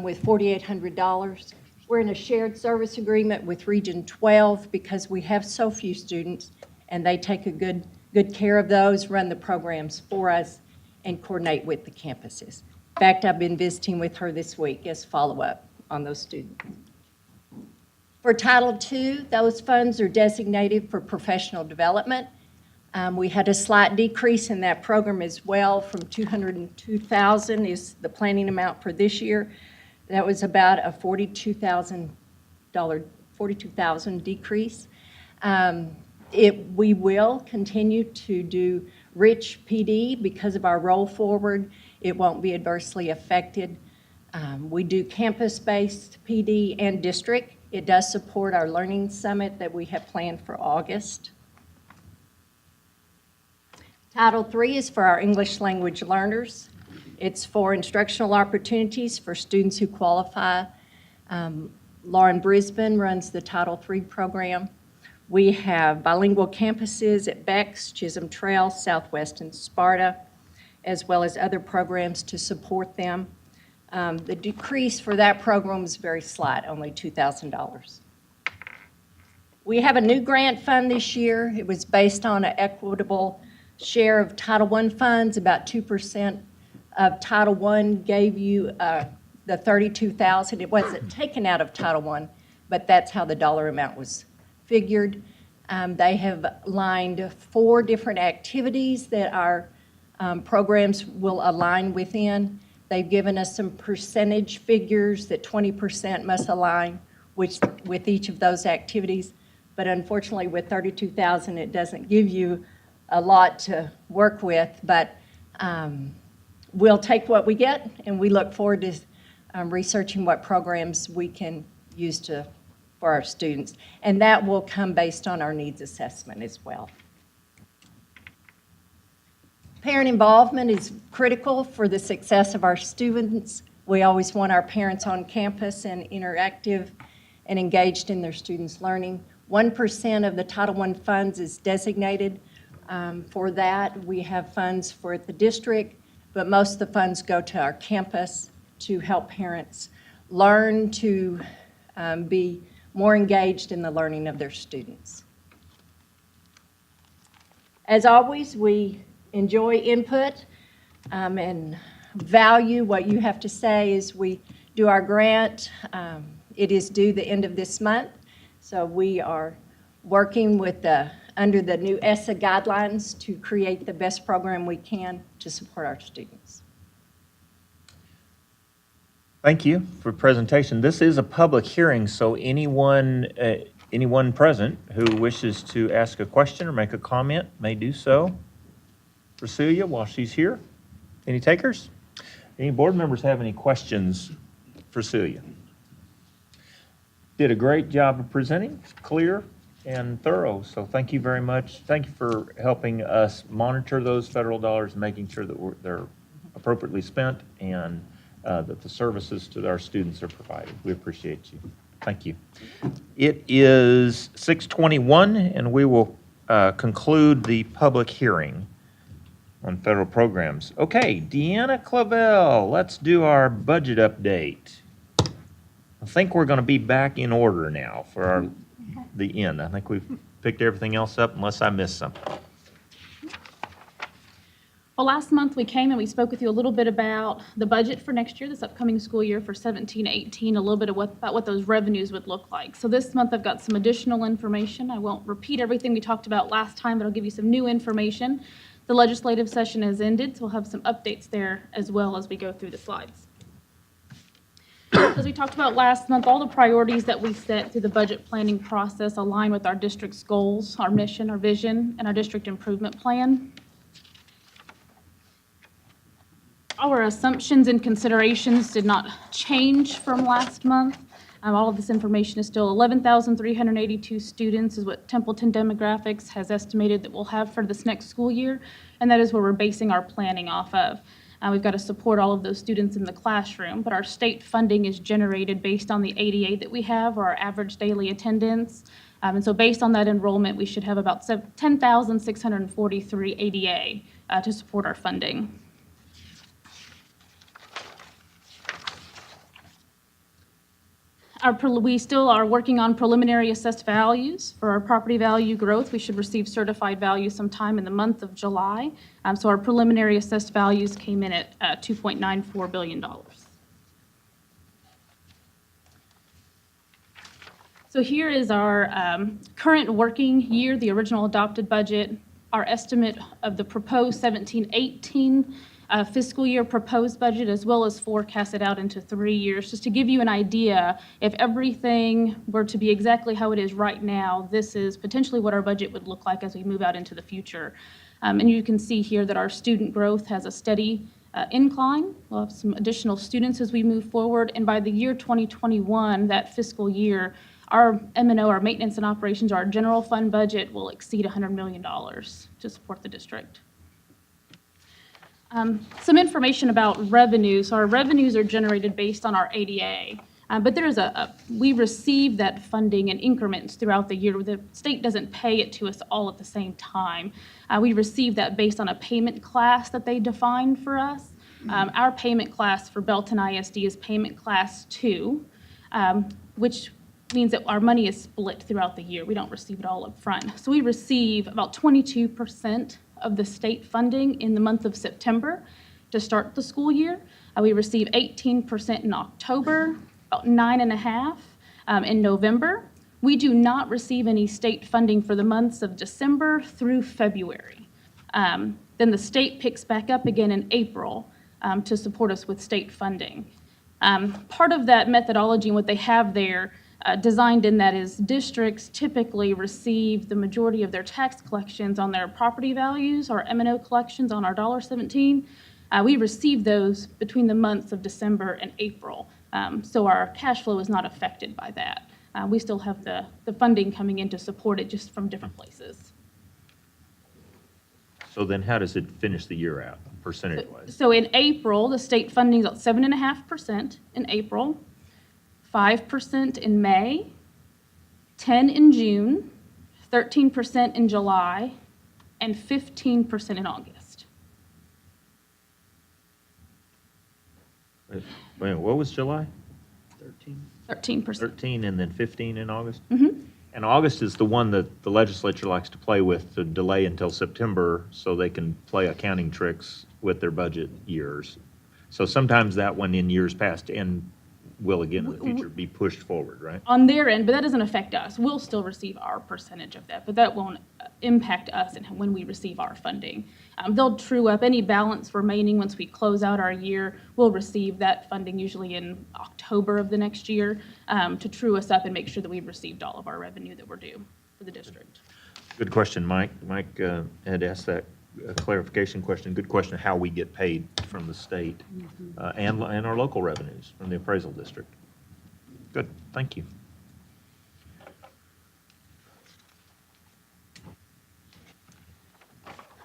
with $4,800. We're in a shared service agreement with Region 12 because we have so few students, and they take a good care of those, run the programs for us, and coordinate with the campuses. In fact, I've been visiting with her this week as follow-up on those students. For Title II, those funds are designated for professional development. We had a slight decrease in that program as well, from $202,000 is the planning amount for this year. That was about a $42,000 decrease. We will continue to do rich PD because of our roll forward. It won't be adversely affected. We do campus-based PD and district. It does support our learning summit that we have planned for August. Title III is for our English language learners. It's for instructional opportunities for students who qualify. Lauren Brisbane runs the Title III program. We have bilingual campuses at Bex, Chisholm Trail, Southwest, and Sparta, as well as other programs to support them. The decrease for that program is very slight, only $2,000. We have a new grant fund this year. It was based on an equitable share of Title I funds. About 2% of Title I gave you the $32,000. It wasn't taken out of Title I, but that's how the dollar amount was figured. They have lined 4 different activities that our programs will align within. They've given us some percentage figures that 20% must align with each of those activities. But unfortunately, with $32,000, it doesn't give you a lot to work with. But we'll take what we get, and we look forward to researching what programs we can use for our students. And that will come based on our needs assessment as well. Parent involvement is critical for the success of our students. We always want our parents on campus and interactive and engaged in their students' learning. 1% of the Title I funds is designated for that. We have funds for the district, but most of the funds go to our campus to help parents learn to be more engaged in the learning of their students. As always, we enjoy input and value what you have to say as we do our grant. It is due the end of this month, so we are working with under the new ESSA guidelines to create the best program we can to support our students. Thank you for the presentation. This is a public hearing, so anyone present who wishes to ask a question or make a comment may do so. For Celia, while she's here. Any takers? Any board members have any questions for Celia? Did a great job of presenting, clear and thorough, so thank you very much. Thank you for helping us monitor those federal dollars and making sure that they're appropriately spent and that the services to our students are provided. We appreciate you. Thank you. It is 6:21, and we will conclude the public hearing on federal programs. Okay, Deanna Clavel, let's do our budget update. I think we're going to be back in order now for the end. I think we've picked everything else up unless I missed something. Well, last month we came and we spoke with you a little bit about the budget for next year, this upcoming school year for 17-18, a little bit about what those revenues would look like. So this month I've got some additional information. I won't repeat everything we talked about last time, but I'll give you some new information. The legislative session has ended, so we'll have some updates there as well as we go through the slides. As we talked about last month, all the priorities that we set through the budget planning process align with our district's goals, our mission, our vision, and our district improvement plan. Our assumptions and considerations did not change from last month. All of this information is still 11,382 students is what Templeton Demographics has estimated that we'll have for this next school year, and that is where we're basing our planning off of. We've got to support all of those students in the classroom, but our state funding is generated based on the ADA that we have, or our average daily attendance. And so based on that enrollment, we should have about 10,643 ADA to support our funding. We still are working on preliminary assessed values for our property value growth. We should receive certified values sometime in the month of July. So our preliminary assessed values came in at $2.94 billion. So here is our current working year, the original adopted budget, our estimate of the proposed 17-18 fiscal year proposed budget, as well as forecasted out into 3 years, just to give you an idea. If everything were to be exactly how it is right now, this is potentially what our budget would look like as we move out into the future. And you can see here that our student growth has a steady incline. We'll have some additional students as we move forward, and by the year 2021, that fiscal year, our M&O, our maintenance and operations, our general fund budget will exceed $100 million to support the district. Some information about revenues. So our revenues are generated based on our ADA. But we receive that funding in increments throughout the year. The state doesn't pay it to us all at the same time. We receive that based on a payment class that they define for us. Our payment class for Belton ISD is payment class 2, which means that our money is split throughout the year. We don't receive it all up front. So we receive about 22% of the state funding in the month of September to start the school year. We receive 18% in October, about 9.5% in November. We do not receive any state funding for the months of December through February. Then the state picks back up again in April to support us with state funding. Part of that methodology and what they have there designed in that is districts typically receive the majority of their tax collections on their property values or M&O collections on our $1.17. We receive those between the months of December and April, so our cash flow is not affected by that. We still have the funding coming in to support it, just from different places. So then how does it finish the year out, percentage-wise? So in April, the state funding is at 7.5% in April, 5% in May, 10% in June, 13% in July, and 15% in August. Wait, what was July? 13%. 13 and then 15 in August? Mm-hmm. And August is the one that the legislature likes to play with, to delay until September so they can play accounting tricks with their budget years. So sometimes that one in years past and will again in the future be pushed forward, right? On their end, but that doesn't affect us. We'll still receive our percentage of that, but that won't impact us and when we receive our funding. They'll true up any balance remaining once we close out our year. We'll receive that funding usually in October of the next year to true us up and make sure that we've received all of our revenue that we're due for the district. Good question, Mike. Mike had asked that clarification question. Good question, how we get paid from the state and our local revenues from the appraisal district. Good, thank you.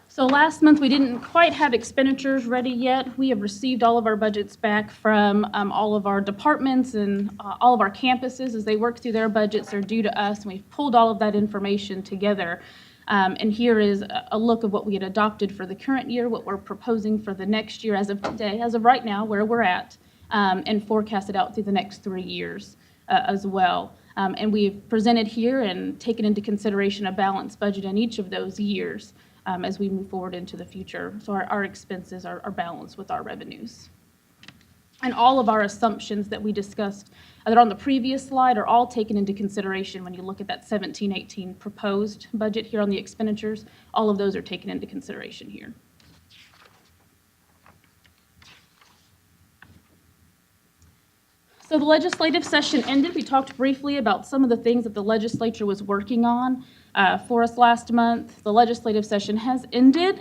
So last month, we didn't quite have expenditures ready yet. We have received all of our budgets back from all of our departments and all of our campuses. As they work through their budgets, they're due to us, and we've pulled all of that information together. And here is a look of what we had adopted for the current year, what we're proposing for the next year as of today, as of right now, where we're at, and forecasted out through the next 3 years as well. And we've presented here and taken into consideration a balanced budget in each of those years as we move forward into the future. So our expenses are balanced with our revenues. And all of our assumptions that we discussed that are on the previous slide are all taken into consideration when you look at that 17-18 proposed budget here on the expenditures. All of those are taken into consideration here. So the legislative session ended. We talked briefly about some of the things that the legislature was working on for us last month. The legislative session has ended.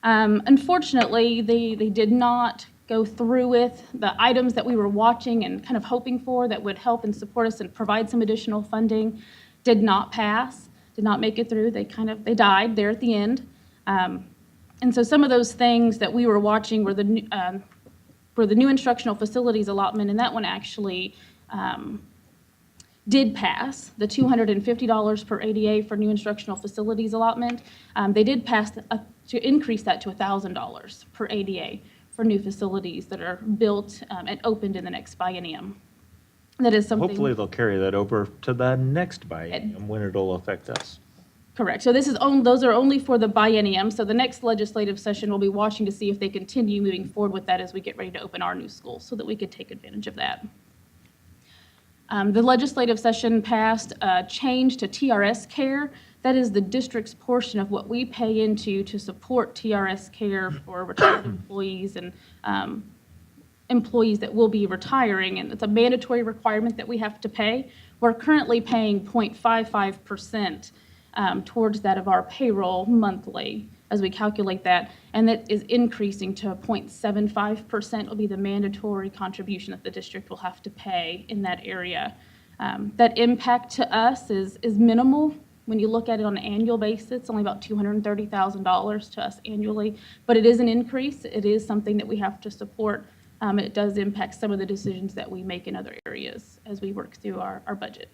Unfortunately, they did not go through with the items that we were watching and kind of hoping for that would help and support us and provide some additional funding. Did not pass, did not make it through. They died there at the end. And so some of those things that we were watching were the new instructional facilities allotment, and that one actually did pass, the $250 per ADA for new instructional facilities allotment. They did pass to increase that to $1,000 per ADA for new facilities that are built and opened in the next biennium. That is something. Hopefully they'll carry that over to the next biennium when it'll affect us. Correct. So those are only for the biennium. So the next legislative session will be watching to see if they continue moving forward with that as we get ready to open our new schools so that we could take advantage of that. The legislative session passed a change to TRS care. That is the district's portion of what we pay into to support TRS care for retired employees and employees that will be retiring. And it's a mandatory requirement that we have to pay. We're currently paying 0.55% towards that of our payroll monthly as we calculate that. And that is increasing to 0.75% will be the mandatory contribution that the district will have to pay in that area. That impact to us is minimal. When you look at it on an annual basis, it's only about $230,000 to us annually, but it is an increase. It is something that we have to support It does impact some of the decisions that we make in other areas as we work through our budget.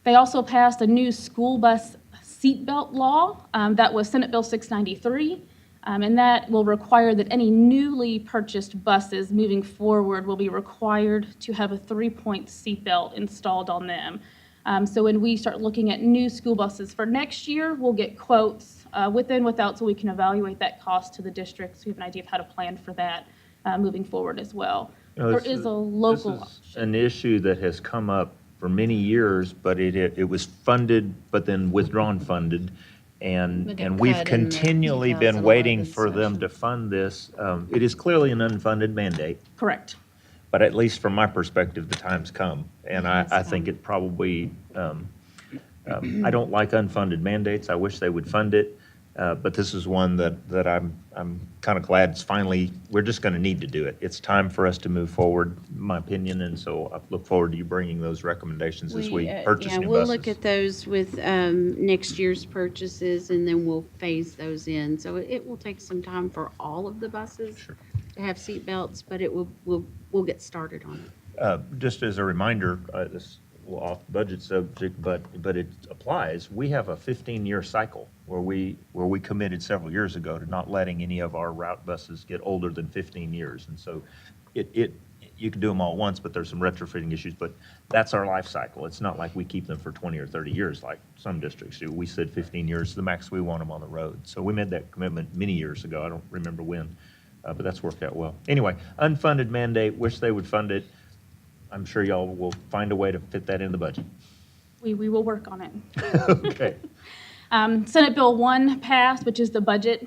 They also passed a new school bus seatbelt law. That was Senate Bill 693. And that will require that any newly purchased buses moving forward will be required to have a 3-point seatbelt installed on them. So when we start looking at new school buses for next year, we'll get quotes with and without, so we can evaluate that cost to the districts. We have an idea of how to plan for that moving forward as well. There is a local This is an issue that has come up for many years, but it was funded, but then withdrawn funded. And we've continually been waiting for them to fund this. It is clearly an unfunded mandate, Correct. but at least from my perspective, the time's come. And I think it probably, I don't like unfunded mandates. I wish they would fund it. But this is one that I'm kind of glad it's finally, we're just going to need to do it. It's time for us to move forward, in my opinion, and so I look forward to you bringing those recommendations as we purchase new buses. We'll look at those with next year's purchases, and then we'll phase those in. So it will take some time for all of the buses to have seat belts, but we'll get started on it. Just as a reminder, this is a little off the budget subject, but it applies. We have a 15-year cycle where we committed several years ago to not letting any of our route buses get older than 15 years. And so you can do them all at once, but there's some retrofitting issues, but that's our life cycle. It's not like we keep them for 20 or 30 years like some districts do. We said 15 years is the max we want them on the road. So we made that commitment many years ago. I don't remember when, but that's worked out well. Anyway, unfunded mandate, wish they would fund it. I'm sure y'all will find a way to fit that in the budget. We will work on it. Okay. Senate Bill 1 passed, which is the budget.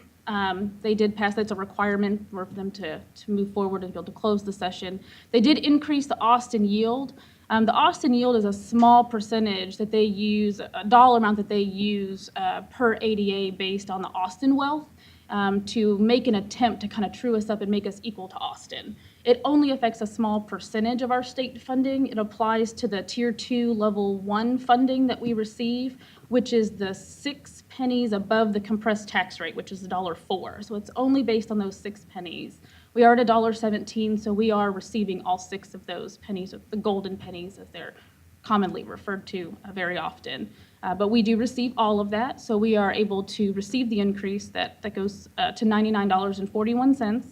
They did pass, that's a requirement for them to move forward and be able to close the session. They did increase the Austin yield. The Austin yield is a small percentage that they use, a dollar amount that they use per ADA based on the Austin wealth to make an attempt to kind of true us up and make us equal to Austin. It only affects a small percentage of our state funding. It applies to the Tier 2 Level 1 funding that we receive, which is the 6 pennies above the compressed tax rate, which is $1.04. So it's only based on those 6 pennies. We are at $1.17, so we are receiving all 6 of those pennies, the golden pennies as they're commonly referred to very often. But we do receive all of that, so we are able to receive the increase that goes to $99.41.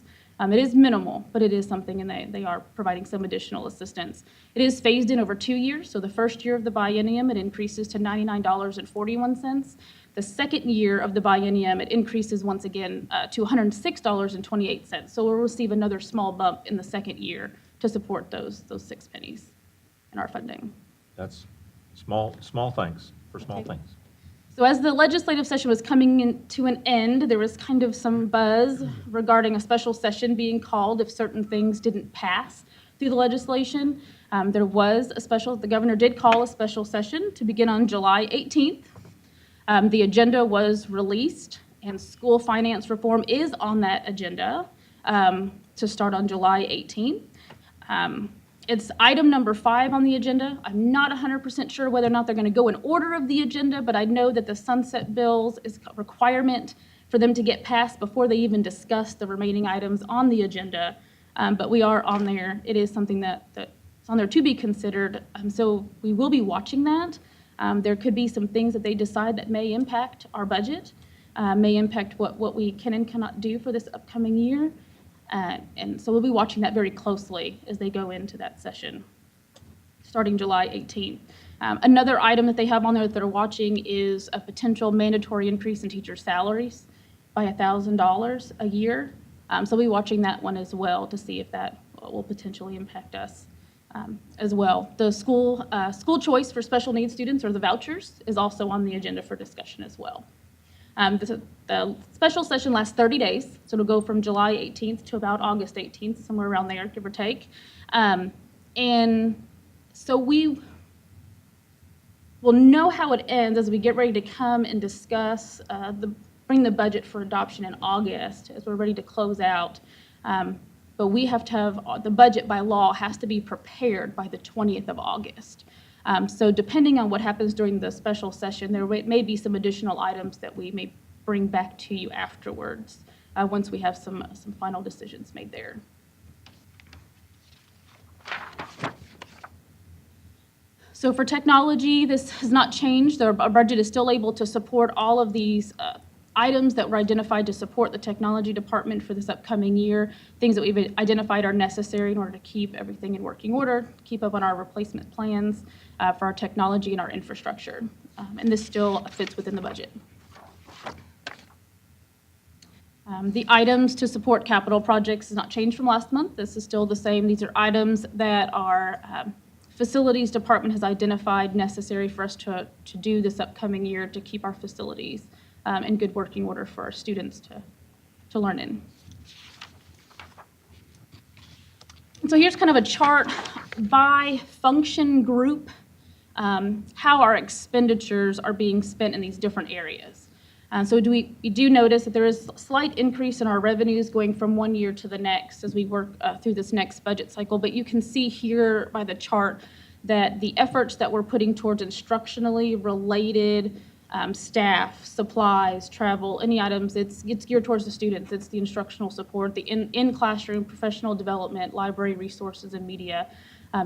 It is minimal, but it is something, and they are providing some additional assistance. It is phased in over 2 years, so the first year of the biennium, it increases to $99.41. The second year of the biennium, it increases once again to $106.28. So we'll receive another small bump in the second year to support those 6 pennies in our funding. That's small things for small things. So as the legislative session was coming to an end, there was kind of some buzz regarding a special session being called if certain things didn't pass through the legislation. The governor did call a special session to begin on July 18th. The agenda was released, and school finance reform is on that agenda to start on July 18th. It's item number 5 on the agenda. I'm not 100% sure whether or not they're going to go in order of the agenda, but I know that the sunset bills is a requirement for them to get passed before they even discuss the remaining items on the agenda. But we are on there. It is something that's on there to be considered. So we will be watching that. There could be some things that they decide that may impact our budget, may impact what we can and cannot do for this upcoming year. And so we'll be watching that very closely as they go into that session, starting July 18th. Another item that they have on there that they're watching is a potential mandatory increase in teacher salaries by $1,000 a year. So we'll be watching that one as well to see if that will potentially impact us as well. The school choice for special needs students, or the vouchers, is also on the agenda for discussion as well. The special session lasts 30 days, so it'll go from July 18th to about August 18th, somewhere around there, give or take. And so we will know how it ends as we get ready to come and discuss, bring the budget for adoption in August, as we're ready to close out. But we have to have, the budget by law has to be prepared by the 20th of August. So depending on what happens during the special session, there may be some additional items that we may bring back to you afterwards once we have some final decisions made there. So for technology, this has not changed. Our budget is still able to support all of these items that were identified to support the technology department for this upcoming year, things that we've identified are necessary in order to keep everything in working order, keep up on our replacement plans for our technology and our infrastructure. And this still fits within the budget. The items to support capital projects has not changed from last month. This is still the same. These are items that our facilities department has identified necessary for us to do this upcoming year to keep our facilities in good working order for our students to learn in. And so here's kind of a chart by function group, how our expenditures are being spent in these different areas. So we do notice that there is a slight increase in our revenues going from one year to the next as we work through this next budget cycle. But you can see here by the chart that the efforts that we're putting towards instructionally related staff, supplies, travel, any items, it's geared towards the students. It's the instructional support, the in-classroom professional development, library resources, and media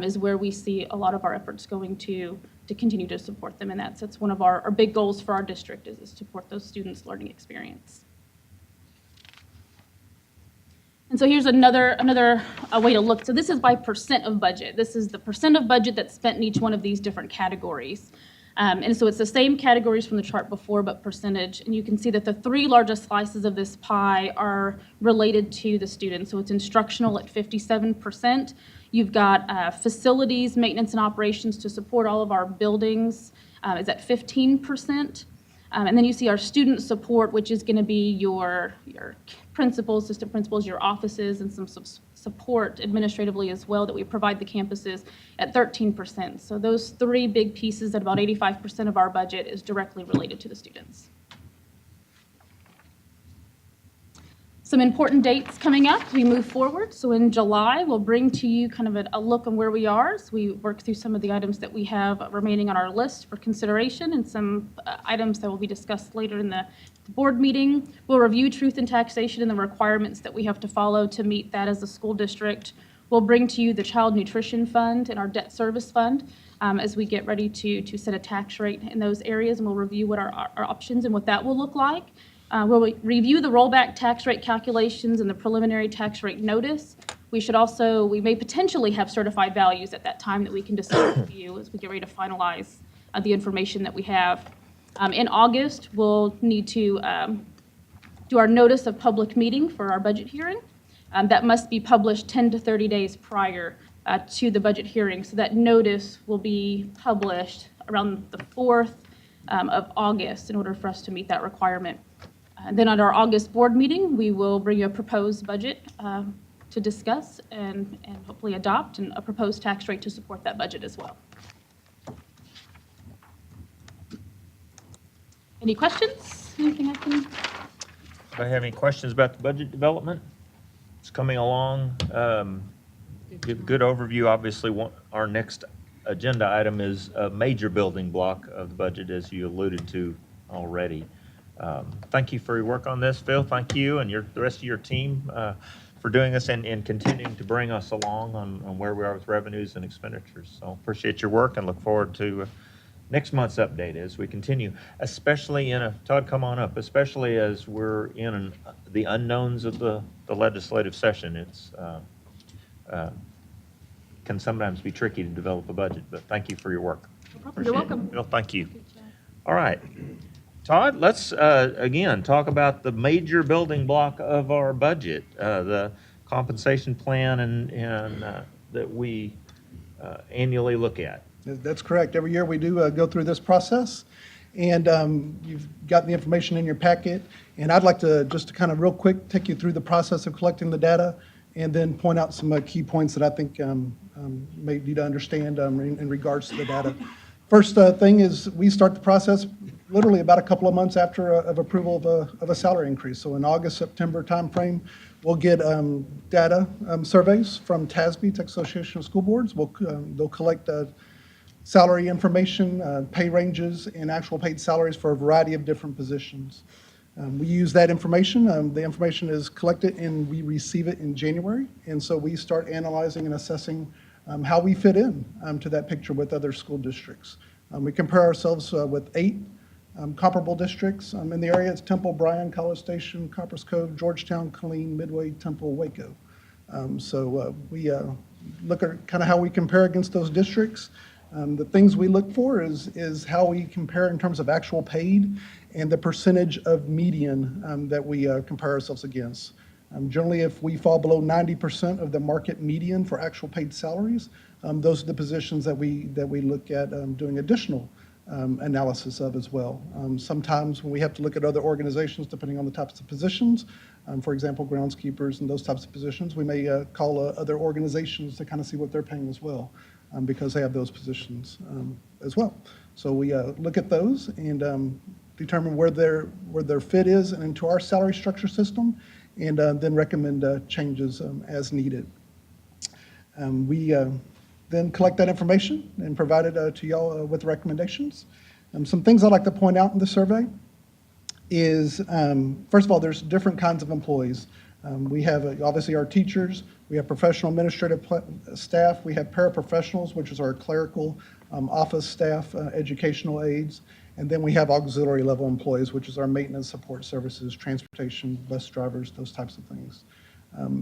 is where we see a lot of our efforts going to continue to support them. And that's one of our big goals for our district is to support those students' learning experience. And so here's another way to look. So this is by percent of budget. This is the percent of budget that's spent in each one of these different categories. And so it's the same categories from the chart before, but percentage. And you can see that the three largest slices of this pie are related to the students. So it's instructional at 57%. You've got facilities, maintenance, and operations to support all of our buildings is at 15%. And then you see our student support, which is going to be your principals, assistant principals, your offices, and some support administratively as well that we provide the campuses at 13%. So those three big pieces at about 85% of our budget is directly related to the students. Some important dates coming up as we move forward. So in July, we'll bring to you kind of a look on where we are as we work through some of the items that we have remaining on our list for consideration and some items that will be discussed later in the board meeting. We'll review truth in taxation and the requirements that we have to follow to meet that as a school district. We'll bring to you the Child Nutrition Fund and our Debt Service Fund as we get ready to set a tax rate in those areas, and we'll review what our options and what that will look like. We'll review the rollback tax rate calculations and the preliminary tax rate notice. We may potentially have certified values at that time that we can discuss with you as we get ready to finalize the information that we have. In August, we'll need to do our notice of public meeting for our budget hearing. That must be published 10 to 30 days prior to the budget hearing. So that notice will be published around the 4th of August in order for us to meet that requirement. And then at our August board meeting, we will bring you a proposed budget to discuss and hopefully adopt, and a proposed tax rate to support that budget as well. Any questions? Anything I can? Anybody have any questions about the budget development? It's coming along. Good overview. Obviously, our next agenda item is a major building block of the budget, as you alluded to already. Thank you for your work on this, Phil. Thank you and the rest of your team for doing this and continuing to bring us along on where we are with revenues and expenditures. So appreciate your work and look forward to next month's update as we continue, especially Todd, come on up, especially as we're in the unknowns of the legislative session. It's can sometimes be tricky to develop a budget, but thank you for your work. No problem. You're welcome. Phil, thank you. All right. Todd, let's again talk about the major building block of our budget, the compensation plan and that we annually look at. That's correct. Every year we do go through this process, and you've got the information in your packet. And I'd like to just kind of real quick take you through the process of collecting the data and then point out some key points that I think may need to understand in regards to the data. First thing is we start the process literally about a couple of months after of approval of a salary increase. So in August, September timeframe, we'll get data surveys from TASB, Texas Association of School Boards. They'll collect salary information, pay ranges, and actual paid salaries for a variety of different positions. We use that information. The information is collected and we receive it in January. And so we start analyzing and assessing how we fit in to that picture with other school districts. We compare ourselves with 8 comparable districts in the area. It's Temple, Bryan, College Station, Copperas Cove, Georgetown, Killeen, Midway, Temple, Waco. We look at kind of how we compare against those districts. The things we look for is how we compare in terms of actual paid and the percentage of median that we compare ourselves against. Generally, if we fall below 90% of the market median for actual paid salaries, those are the positions that we look at doing additional analysis of as well. Sometimes when we have to look at other organizations, depending on the types of positions, for example, groundskeepers and those types of positions, we may call other organizations to kind of see what they're paying as well, because they have those positions as well. So we look at those and determine where their fit is into our salary structure system, and then recommend changes as needed. We then collect that information and provide it to y'all with recommendations. Some things I'd like to point out in the survey is, first of all, there's different kinds of employees. We have obviously our teachers, we have professional administrative staff, we have paraprofessionals, which is our clerical office staff, educational aides, and then we have auxiliary level employees, which is our maintenance support services, transportation, bus drivers, those types of things.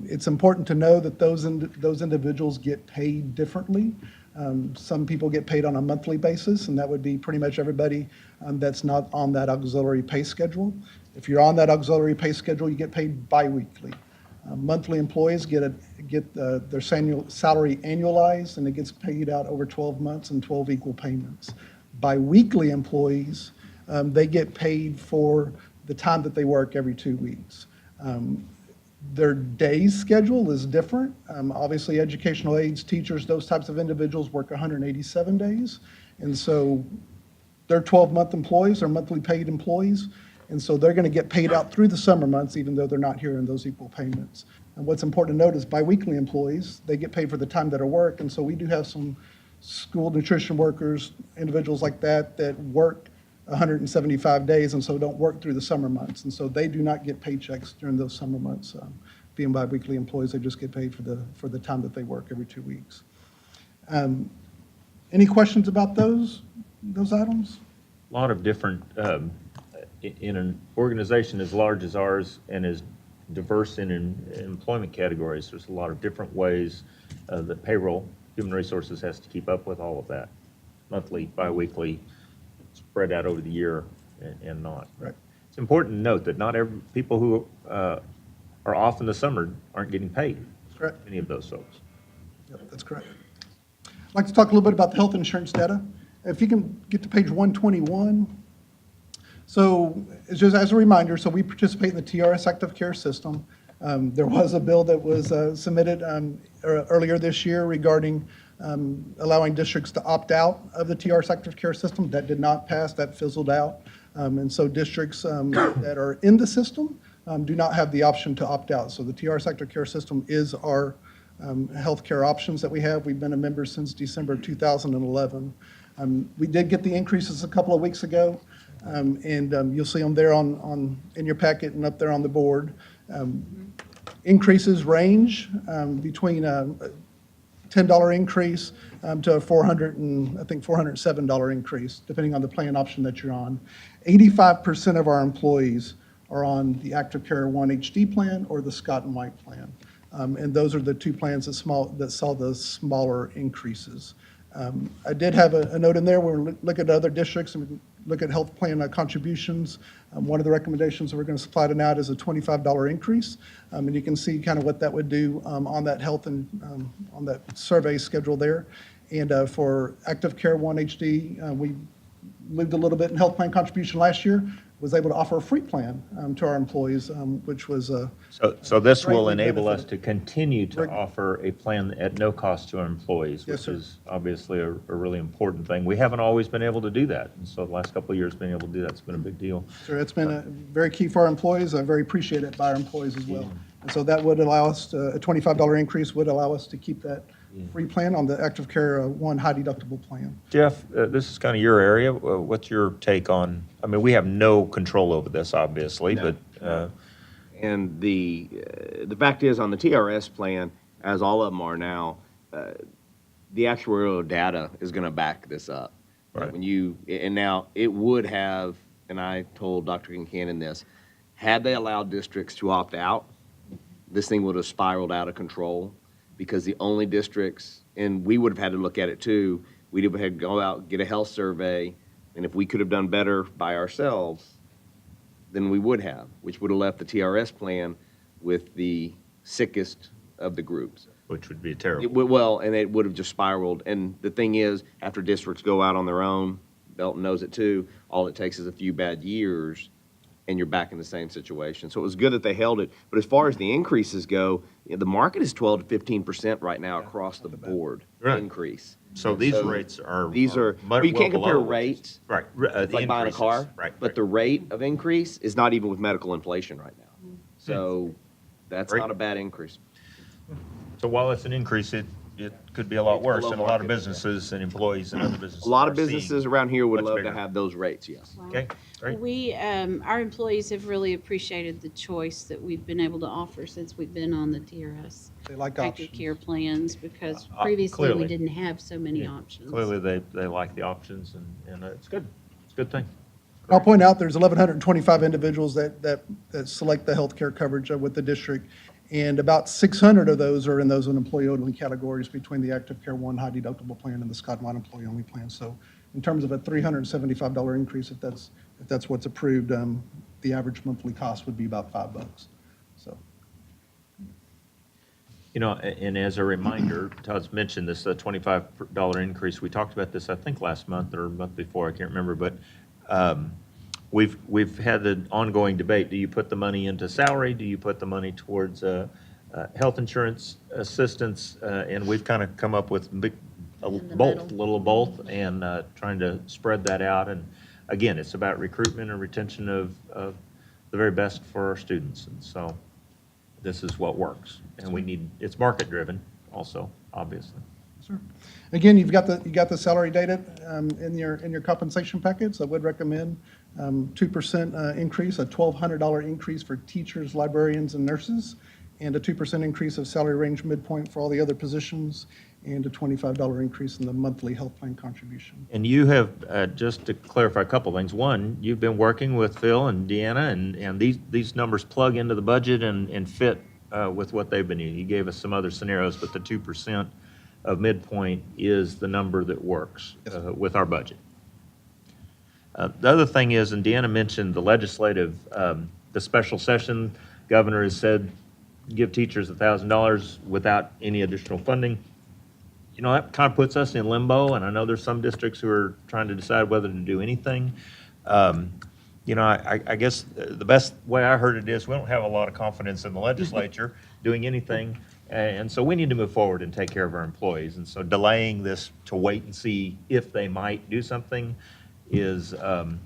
It's important to know that those individuals get paid differently. Some people get paid on a monthly basis, and that would be pretty much everybody that's not on that auxiliary pay schedule. If you're on that auxiliary pay schedule, you get paid biweekly. Monthly employees get their salary annualized, and it gets paid out over 12 months in 12 equal payments. Biweekly employees, they get paid for the time that they work every 2 weeks. Their days schedule is different. Obviously, educational aides, teachers, those types of individuals work 187 days. And so they're 12-month employees, they're monthly paid employees. And so they're going to get paid out through the summer months, even though they're not here in those equal payments. And what's important to note is biweekly employees, they get paid for the time that are work. And so we do have some school nutrition workers, individuals like that work 175 days and so don't work through the summer months. And so they do not get paychecks during those summer months. Being biweekly employees, they just get paid for the time that they work every 2 weeks. Any questions about those items? A lot of different, in an organization as large as ours and as diverse in employment categories, there's a lot of different ways that payroll, human resources has to keep up with all of that. Monthly, biweekly, spread out over the year and not. Right. It's important to note that not every people who are off in the summer aren't getting paid. That's correct. Any of those folks. Yep, that's correct. I'd like to talk a little bit about the health insurance data. If you can get to page 121. So it's just as a reminder, so we participate in the TRS Active Care System. There was a bill that was submitted earlier this year regarding allowing districts to opt out of the TRS Active Care System. That did not pass, that fizzled out. And so districts that are in the system do not have the option to opt out. So the TRS Active Care System is our healthcare options that we have. We've been a member since December 2011. We did get the increases a couple of weeks ago, and you'll see them there in your packet and up there on the board. Increases range between a $10 increase to a $407 increase, depending on the plan option that you're on. 85% of our employees are on the Active Care 1 HD plan or the Scott and White plan. And those are the two plans that saw the smaller increases. I did have a note in there where we look at other districts and look at health plan contributions. One of the recommendations that we're going to supply tonight is a $25 increase. And you can see kind of what that would do on that health and on that survey schedule there. And for Active Care 1 HD, we moved a little bit in health plan contribution last year, was able to offer a free plan to our employees, which was So this will greatly enable us benefited. to continue to offer a plan at no cost to our employees, Yes, which sir. is obviously a really important thing. We haven't always been able to do that, and so the last couple of years being able to do that's been a big deal. So it's been very key for our employees, very appreciated by our employees as well. And so that would allow us, a $25 increase would allow us to keep that free plan on the Active Care One high deductible plan. Jeff, this is kind of your area. What's your take on, I mean, we have no control over this, obviously, No, but, And the fact is, on the TRS plan, as all of them are now, the actuarial data is going to back this up. Right. And now it would have, and I told Dr. Kincannon this, had they allowed districts to opt out, this thing would have spiraled out of control, because the only districts, and we would have had to look at it too, we'd have had to go out, get a health survey, and if we could have done better by ourselves, than we would have, which would have left the TRS plan with the sickest of the groups. which would be terrible. Well, and it would have just spiraled. And the thing is, after districts go out on their own, Belton knows it too, all it takes is a few bad years, and you're back in the same situation. So it was good that they held it. But as far as the increases go, the market is 12 to 15% right now across the board Right. increase. So these rates are. These are, much you can't well compare below. rates. Right. It's like buying a car. Right. But the rate of increase is not even with medical inflation right now. So that's Great. not a bad increase. So while it's an increase, it could be a lot It's worse, below and a lot of market. businesses and employees and other businesses. A lot are of seeing- businesses around here would much love bigger. to have those rates, yes. Okay, great. We, our employees have really appreciated the choice that we've been able to offer since we've been on the TRS They like active options. care plans, because Uh, previously we clearly. didn't have so many Yeah. options. Clearly, they like the options, and it's good. It's a good thing. I'll point out, there's 1,125 individuals that select the healthcare coverage with the district, and about 600 of those are in those employee-only categories between the Active Care One high deductible plan and the Scott-Mont employee-only plan. So in terms of a $375 increase, if that's what's approved, the average monthly cost would be about $5. So. You know, and as a reminder, Todd's mentioned this, $25 increase. We talked about this, I think, last month or a month before, I can't remember, but we've had the ongoing debate. Do you put the money into salary? Do you put the money towards health insurance assistance? And we've kind of come up with a little of both, and trying to spread that out. And again, it's about recruitment and retention of the very best for our students. And so this is what works. And it's market driven also, obviously. Sure. Again, you got the salary data in your compensation packets. I would recommend 2% increase, a $1,200 increase for teachers, librarians, and nurses, and a 2% increase of salary range midpoint for all the other positions, and a $25 increase in the monthly health plan contribution. And you have, just to clarify a couple things. One, you've been working with Phil and Deanna, and these numbers plug into the budget and fit with what they've been using. You gave us some other scenarios, but the 2% of midpoint is the number that works with our budget. The other thing is, and Deanna mentioned the legislative, the special session, governor has said, give teachers $1,000 without any additional funding. You know, that kind of puts us in limbo, and I know there's some districts who are trying to decide whether to do anything. You know, I guess the best way I heard it is, we don't have a lot of confidence in the legislature doing anything, and so we need to move forward and take care of our employees. And so delaying this to wait and see if they might do something is, and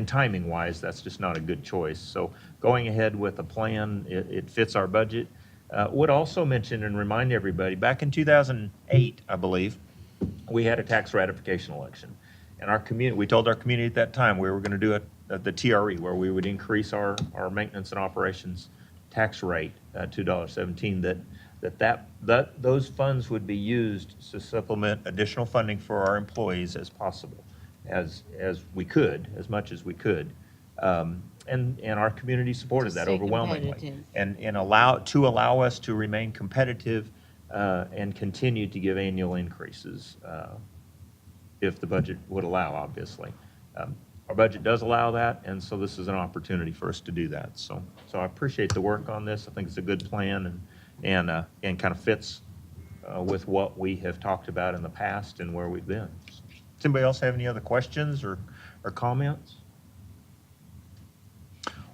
timing-wise, that's just not a good choice. So going ahead with a plan, it fits our budget. Would also mention and remind everybody, back in 2008, I believe, we had a tax ratification election. And our community, we told our community at that time we were going to do the TRE, where we would increase our maintenance and operations tax rate to $1.17, those funds would be used to supplement additional funding for our employees as possible, as we could, as much as we could. And our community supported To that stay overwhelmingly. competitive. And allow us to remain competitive and continue to give annual increases if the budget would allow, obviously. Our budget does allow that, and so this is an opportunity for us to do that. So I appreciate the work on this. I think it's a good plan and kind of fits with what we have talked about in the past and where we've been. Does anybody else have any other questions or comments?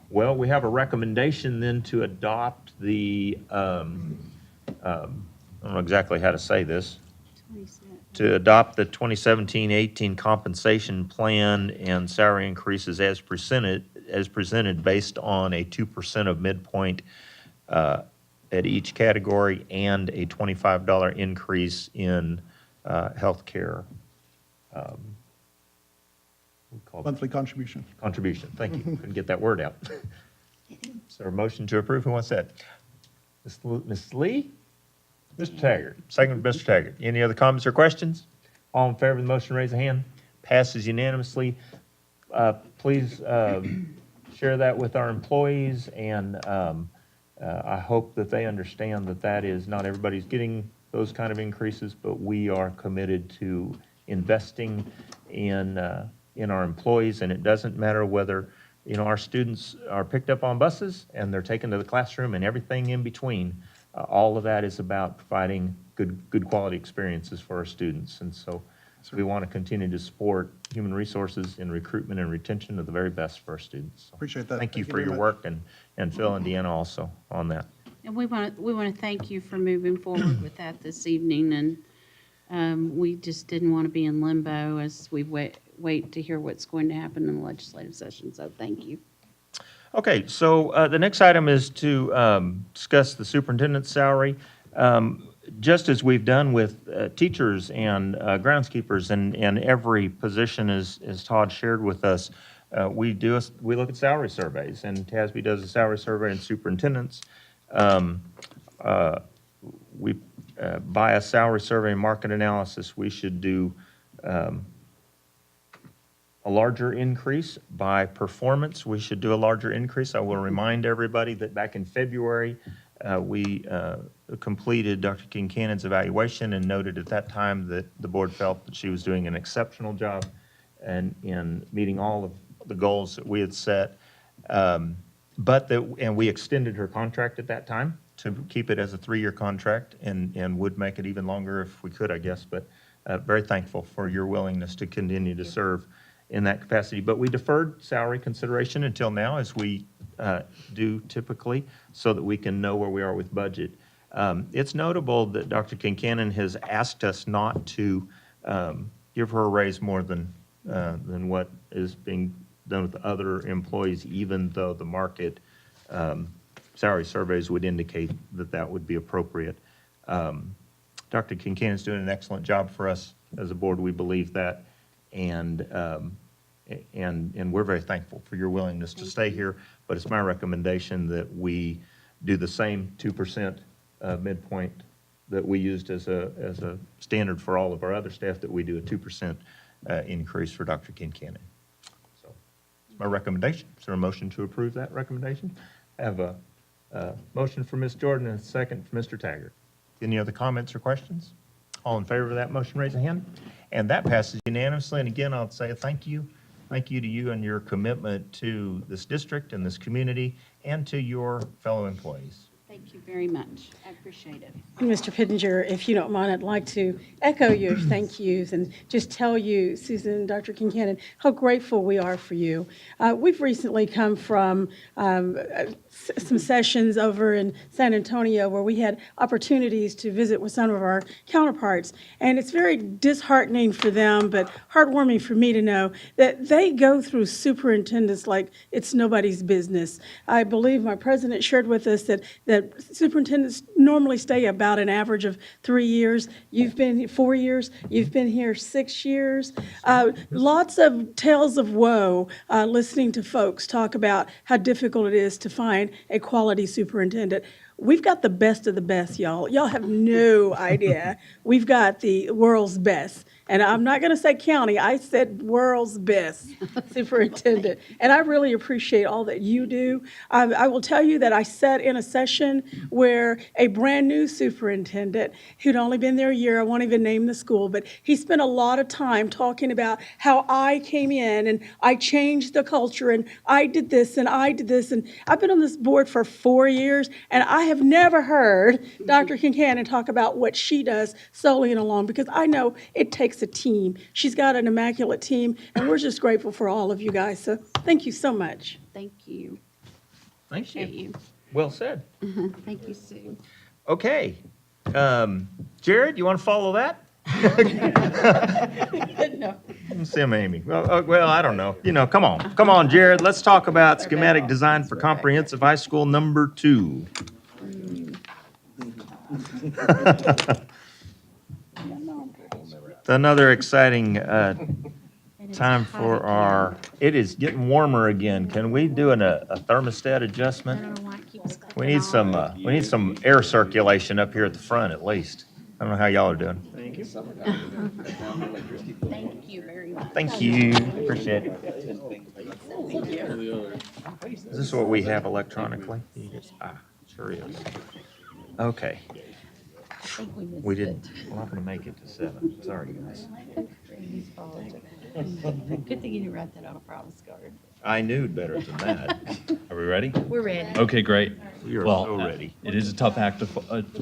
Well, we have a recommendation then to adopt the, I don't know exactly how to say this, to adopt the 2017-18 compensation plan and salary increases as presented based on a 2% of midpoint at each category and a $25 increase in healthcare. We call it Monthly contribution. contribution. Thank you. Couldn't get that word out. Is there a motion to approve? Who wants that? Ms. Lee? Mr. Taggart. Second, Mr. Taggart. Any other comments or questions? All in favor of the motion, raise a hand. Passes unanimously. Please share that with our employees, and I hope that they understand that that is, not everybody's getting those kind of increases, but we are committed to investing in our employees, and it doesn't matter whether, our students are picked up on buses and they're taken to the classroom and everything in between. All of that is about providing good quality experiences for our students. And so we want to continue to support human resources in recruitment and retention of the very best for our students. So Appreciate that. thank you for very your much. work, and Phil and Deanna also on that. And we want to thank you for moving forward with that this evening, and we just didn't want to be in limbo as we wait to hear what's going to happen in the legislative session, so thank you. Okay, so the next item is to discuss the superintendent's salary. Just as we've done with teachers and groundskeepers and every position, as Todd shared with us, we look at salary surveys, and TASB does a salary survey in superintendents. By a salary survey and market analysis, we should do a larger increase. By performance, we should do a larger increase. I will remind everybody that back in February, we completed Dr. Kincannon's evaluation and noted at that time that the board felt that she was doing an exceptional job in meeting all of the goals that we had set. And we extended her contract at that time to keep it as a 3-year contract, and would make it even longer if we could, I guess. But very thankful for your willingness to continue to serve in that capacity. But we deferred salary consideration until now, as we do typically, so that we can know where we are with budget. It's notable that Dr. Kincannon has asked us not to give her a raise more than what is being done with other employees, even though the market salary surveys would indicate that that would be appropriate. Dr. Kincannon's doing an excellent job for us as a board. We believe that, and we're very thankful for your willingness to stay here. But it's my recommendation that we do the same 2% midpoint that we used as a standard for all of our other staff, that we do a 2% increase for Dr. Kincannon. So it's my recommendation. Is there a motion to approve that recommendation? I have a motion for Ms. Jordan and a second for Mr. Taggart. Any other comments or questions? All in favor of that motion, raise a hand. And that passes unanimously. And again, I'll say thank you. Thank you to you and your commitment to this district and this community, and to your fellow employees. Thank you very much. I appreciate it. Mr. Pittenger, if you don't mind, I'd like to echo your thank yous and just tell you, Susan and Dr. Kincannon, how grateful we are for you. We've recently come from some sessions over in San Antonio where we had opportunities to visit with some of our counterparts, and it's very disheartening for them, but heartwarming for me to know that they go through superintendents like it's nobody's business. I believe my president shared with us that superintendents normally stay about an average of 3 years. You've been here 4 years. You've been here 6 years. Lots of tales of woe listening to folks talk about how difficult it is to find a quality superintendent. We've got the best of the best, y'all. Y'all have no idea. We've got the world's best. And I'm not going to say county. I said world's best superintendent. And I really appreciate all that you do. I will tell you that I sat in a session where a brand new superintendent who'd only been there a year, I won't even name the school, but he spent a lot of time talking about how I came in and I changed the culture and I did this and I did this. And I've been on this board for 4 years, and I have never heard Dr. Kincannon talk about what she does solely and alone, because I know it takes a team. She's got an immaculate team, and we're just grateful for all of you guys. So thank you so much. Thank you. Thank Appreciate you. Well said. Thank you, Sue. Okay. Jared, you want to follow that? No. Sim Amy. Well, I don't know. Come on, Jared. Let's talk about schematic design for comprehensive high school number 2. Another exciting time for our, it is getting warmer again. Can we do a thermostat adjustment? We need some air circulation up here at the front at least. I don't know how y'all are doing. Thank you. Thank you very much. Thank you, appreciate it. Is this what we have electronically? Sure is. Okay. We didn't, we're not gonna make it to 7, sorry guys. Good thing you didn't write that on a promise card. I knew better than that. Are we ready? We're ready. Okay, great. We are Well, so ready. It is a tough act to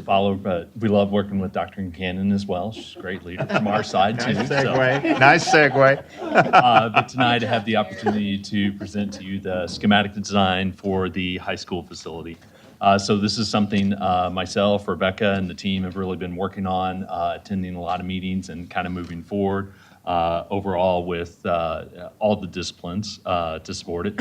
follow, but we love working with Dr. Cannon as well. She's a great leader from our side too. Nice so. segue, nice segue. But tonight I have the opportunity to present to you the schematic design for the high school facility. So this is something myself, Rebecca, and the team have really been working on, attending a lot of meetings and kind of moving forward overall with all the disciplines to support it.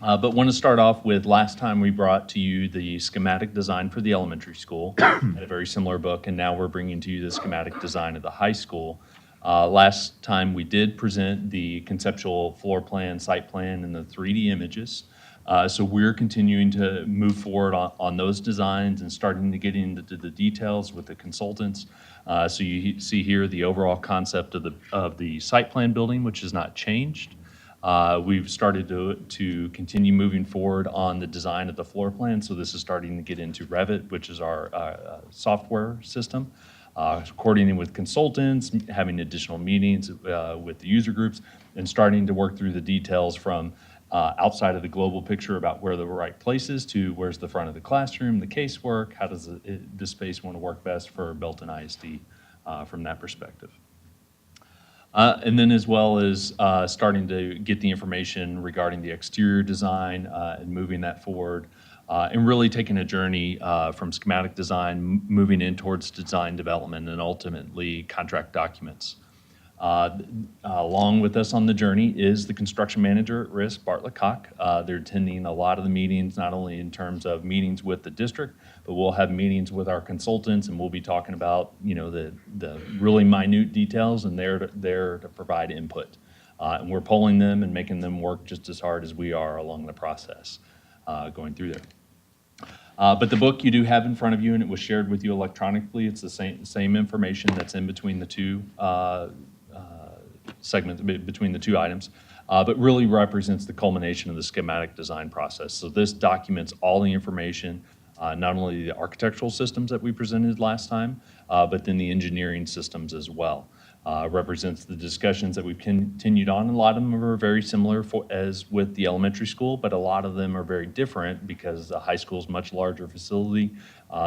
But want to start off with last time we brought to you the schematic design for the elementary school, had a very similar book, and now we're bringing to you the schematic design of the high school. Last time we did present the conceptual floor plan, site plan, and the 3D images. So we're continuing to move forward on those designs and starting to get into the details with the consultants. So you see here the overall concept of the site plan building, which has not changed. We've started to continue moving forward on the design of the floor plan. So this is starting to get into Revit, which is our software system. Coordinating with consultants, having additional meetings with the user groups, and starting to work through the details from outside of the global picture about where the right place is to where's the front of the classroom, the casework, how does this space want to work best for Belton ISD from that perspective. And then as well as starting to get the information regarding the exterior design and moving that forward and really taking a journey from schematic design, moving in towards design development and ultimately contract documents. Along with us on the journey is the construction manager at risk, Bart Lecoq. They're attending a lot of the meetings, not only in terms of meetings with the district, but we'll have meetings with our consultants, and we'll be talking about, the really minute details, and they're there to provide input. And we're polling them and making them work just as hard as we are along the process going through there. But the book you do have in front of you, and it was shared with you electronically. It's the same information that's in between the two segments, between the two items, but really represents the culmination of the schematic design process. So this documents all the information, not only the architectural systems that we presented last time, but then the engineering systems as well. Represents the discussions that we've continued on. A lot of them are very similar as with the elementary school, but a lot of them are very different because the high school is a much larger facility.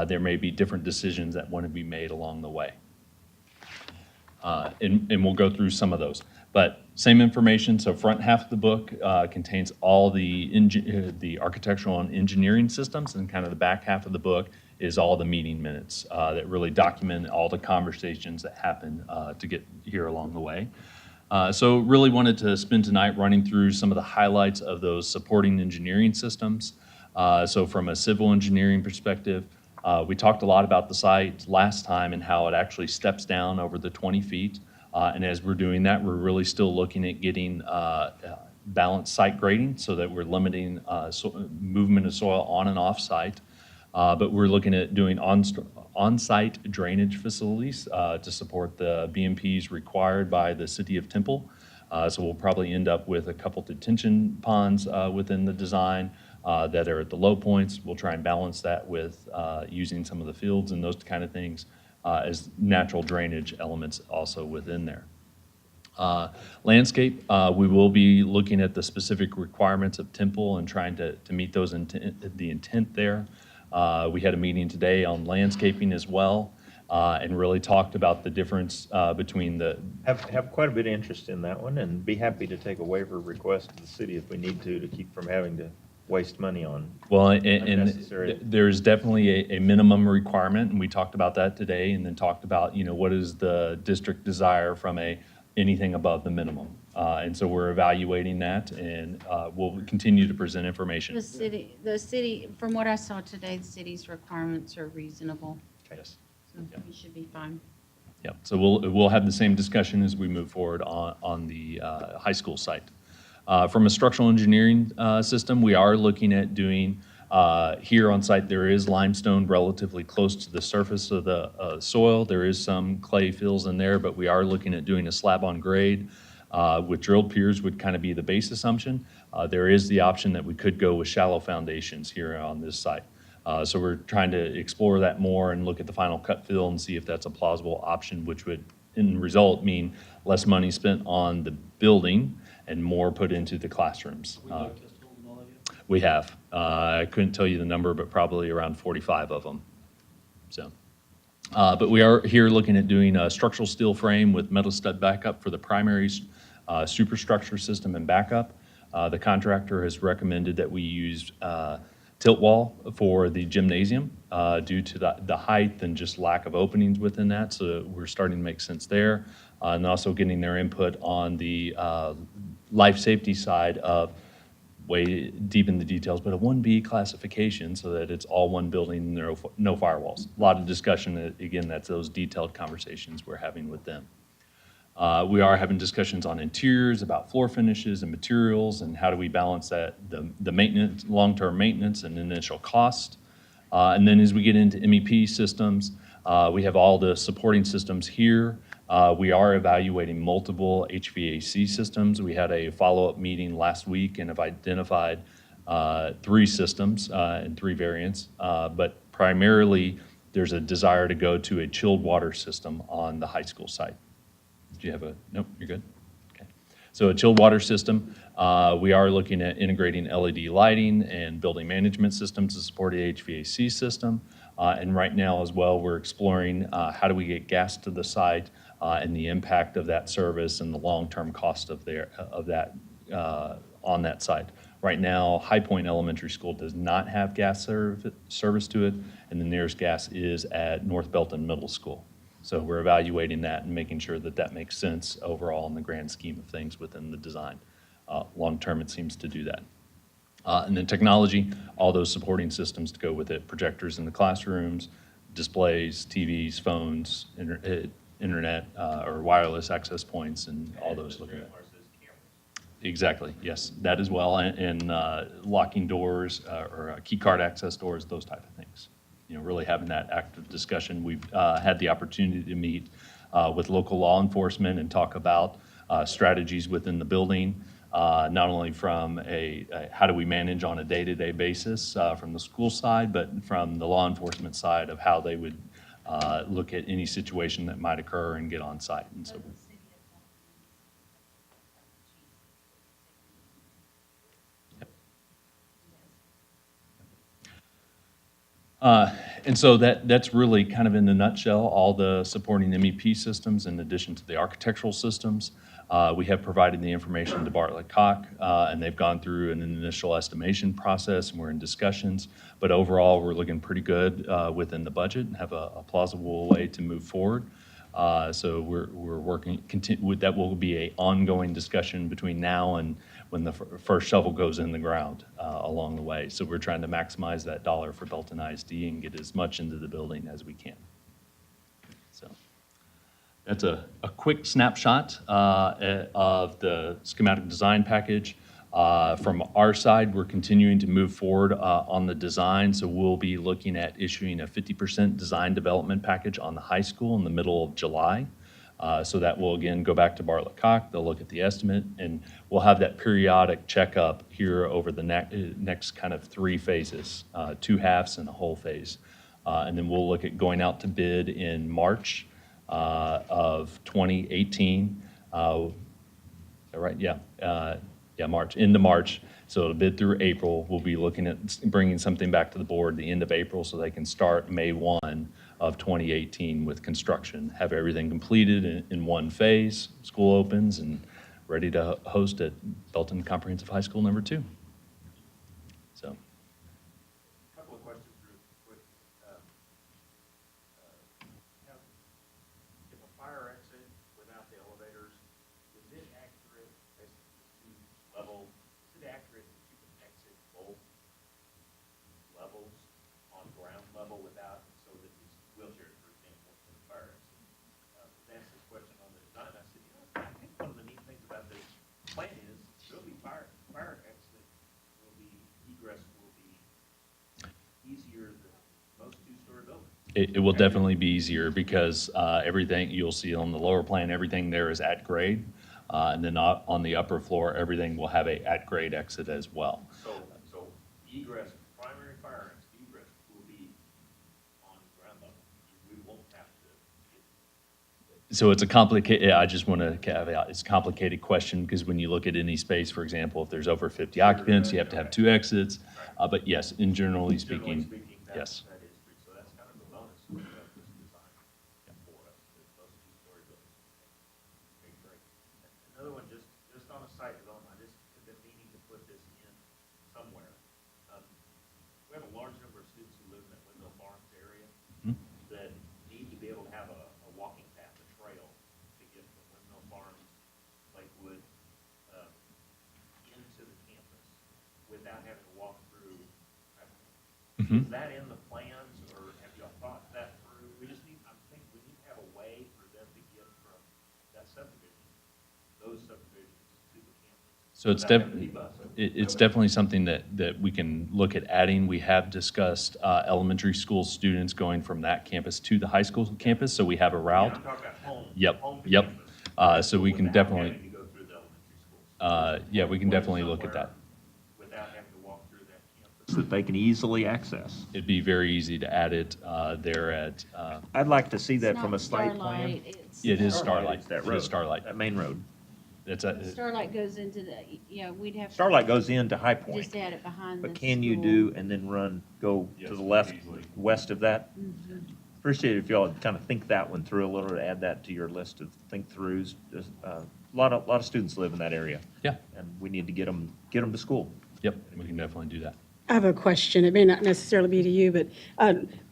There may be different decisions that want to be made along the way. And we'll go through some of those. But same information, so front half of the book contains all the architectural and engineering systems, and kind of the back half of the book is all the meeting minutes that really document all the conversations that happen to get here along the way. So really wanted to spend tonight running through some of the highlights of those supporting engineering systems. So from a civil engineering perspective, we talked a lot about the site last time and how it actually steps down over the 20 feet. And as we're doing that, we're really still looking at getting balanced site grading so that we're limiting movement of soil on and off site. But we're looking at doing on-site drainage facilities to support the BMPs required by the City of Temple. So we'll probably end up with a couple detention ponds within the design that are at the low points. We'll try and balance that with using some of the fields and those kind of things as natural drainage elements also within there. Landscape, we will be looking at the specific requirements of Temple and trying to meet those the intent there. We had a meeting today on landscaping as well, and really talked about the difference between the... Have quite a bit of interest in that one, and be happy to take a waiver request to the city if we need to keep from having to waste money on unnecessary. And there's definitely a minimum requirement, and we talked about that today, and then talked about, what is the district desire from anything above the minimum. And so we're evaluating that, and we'll continue to present information. The city, from what I saw today, the city's requirements are reasonable. Yes. So we should be fine. Yep, so we'll have the same discussion as we move forward on the high school site. From a structural engineering system, we are looking at doing, here on site, there is limestone relatively close to the surface of the soil. There is some clay fills in there, but we are looking at doing a slab on grade with drilled piers would kind of be the base assumption. There is the option that we could go with shallow foundations here on this site. So we're trying to explore that more and look at the final cut fill and see if that's a plausible option, which would, in result, mean less money spent on the building and more put into the classrooms. We have. I couldn't tell you the number, but probably around 45 of them. So, but we are here looking at doing a structural steel frame with metal stud backup for the primary superstructure system and backup. The contractor has recommended that we use tilt wall for the gymnasium due to the height and just lack of openings within that. So we're starting to make sense there. And also getting their input on the life safety side of way deep in the details, but a 1B classification so that it's all one building and there are no firewalls. A lot of discussion, again, that's those detailed conversations we're having with them. We are having discussions on interiors, about floor finishes and materials, and how do we balance that, the maintenance, long-term maintenance and initial cost. And then as we get into MEP systems, we have all the supporting systems here. We are evaluating multiple HVAC systems. We had a follow-up meeting last week and have identified 3 systems and 3 variants, but primarily there's a desire to go to a chilled water system on the high school site. Do you have a, nope, you're good? Okay. So a chilled water system, we are looking at integrating LED lighting and building management systems to support the HVAC system. And right now as well, we're exploring how do we get gas to the site and the impact of that service and the long-term cost of that on that site. Right now, High Point Elementary School does not have gas service to it, and the nearest gas is at North Belton Middle School. So we're evaluating that and making sure that that makes sense overall in the grand scheme of things within the design. Long-term, it seems to do that. And then technology, all those supporting systems to go with it, projectors in the classrooms, displays, TVs, phones, internet or wireless access points, and all those looking at. Exactly, yes, that as well, and locking doors or key card access doors, those type of things. You know, really having that active discussion. We've had the opportunity to meet with local law enforcement and talk about strategies within the building, not only from a how do we manage on a day-to-day basis from the school side, but from the law enforcement side of how they would look at any situation that might occur and get on site. And so. And so that's really kind of in a nutshell, all the supporting MEP systems in addition to the architectural systems. We have provided the information to Bartlett Cock, and they've gone through an initial estimation process, and we're in discussions. But overall, we're looking pretty good within the budget and have a plausible way to move forward. So we're working, that will be an ongoing discussion between now and when the first shovel goes in the ground along the way. So we're trying to maximize that dollar for Belton ISD and get as much into the building as we can. So that's a quick snapshot of the schematic design package. From our side, we're continuing to move forward on the design, so we'll be looking at issuing a 50% design development package on the high school in the middle of July. So that will, again, go back to Bartlett Cock. They'll look at the estimate, and we'll have that periodic checkup here over the next kind of 3 phases, 2 halves and a whole phase. And then we'll look at going out to bid in March of 2018. Is that right? Yeah. March, into March. So it'll bid through April. We'll be looking at bringing something back to the board the end of April so they can start May 1 of 2018 with construction, have everything completed in 1 phase, school opens, and ready to host at Belton Comprehensive High School number 2. So. A couple of questions real quick. If a fire exit without the elevators, is it accurate as to level? Is it accurate that you can exit both levels on ground level without, so that wheelchairs, for example, in the fire exit. Was asked this question on the design. I said, I think one of the neat things about this plan is there'll be fire exit will be, egress will be easier than most two-story buildings. It will definitely be easier because everything, you'll see on the lower plan, everything there is at grade. And then on the upper floor, everything will have a at-grade exit as well. So egress, primary fire exit egress will be on ground level. We won't have to. So it's a complicated, I just want to caveat, it's a complicated question because when you look at any space, for example, if there's over 50 occupants, you have to have 2 exits. But yes, generally speaking, yes. That is true. So that's kind of a bonus of this design for us, those two-story buildings. Okay, great. Another one, just on a site development, I just have been meaning to put this in somewhere. We have a large number of students who live in that Windmill Farms area that need to be able to have a walking path, a trail to get from Windmill Farms, Lakewood, into the campus without having to walk through. Is that in the plans, or have y'all thought that through? We just need, I'm thinking, we need to have a way for them to get from that subdivision, those subdivisions to the campus. So it's definitely something that we can look at adding. We have discussed elementary school students going from that campus to the high school campus, so we have a route. I'm talking about home. Yep, home to yep. campus, So we can without definitely, having to go through the elementary schools. yeah, we can definitely look at that. Without having to walk through that campus. That they can easily access. It'd be very easy to add it there at, I'd like to see that It's from a not site plan. Starlight, it's- it is Starlight. It's that It road. is Starlight. That main road. It's a, Starlight goes into the, we'd have. to Starlight goes into High Point. Just add it behind the But can you school. do, and then go to the left, west of that? Appreciate it if y'all kind of think that one through a little, to add that to your list of think-throughs. Just, a lot of students live in that area. Yeah. And we need to get them to school. yep, we can definitely do that. I have a question. It may not necessarily be to you, but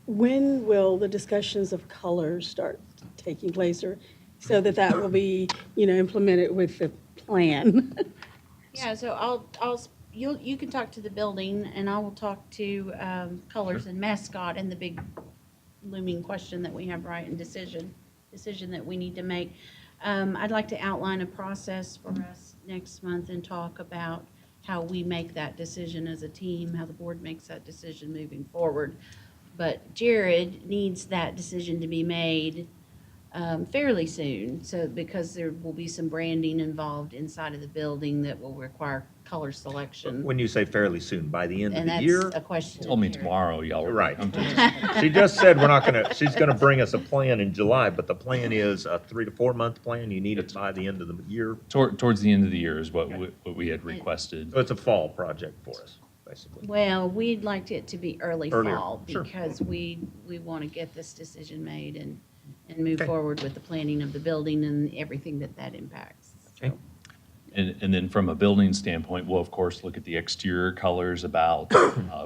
when will the discussions of colors start taking place, or so that will be, implemented with the plan? Yeah, so you can talk to the building, and I will talk to colors and mascot and the big looming question that we have, right, and decision that we need to make. I'd like to outline a process for us next month and talk about how we make that decision as a team, how the board makes that decision moving forward. But Jared needs that decision to be made fairly soon, so because there will be some branding involved inside of the building that will require color selection. When you say fairly soon, by the end of And the that's year? a question. Told me tomorrow, y'all. Right. She just said she's gonna bring us a plan in July, but the plan is a 3 to 4 month plan. You need it by the end of the year. Towards the end of the year is what we had requested. So it's a fall project for us, basically. Well, we'd like it to be early Earlier, fall, sure. because we want to get this decision made and move Okay. forward with the planning of the building and everything that impacts. Okay. And then from a building standpoint, we'll of course look at the exterior colors about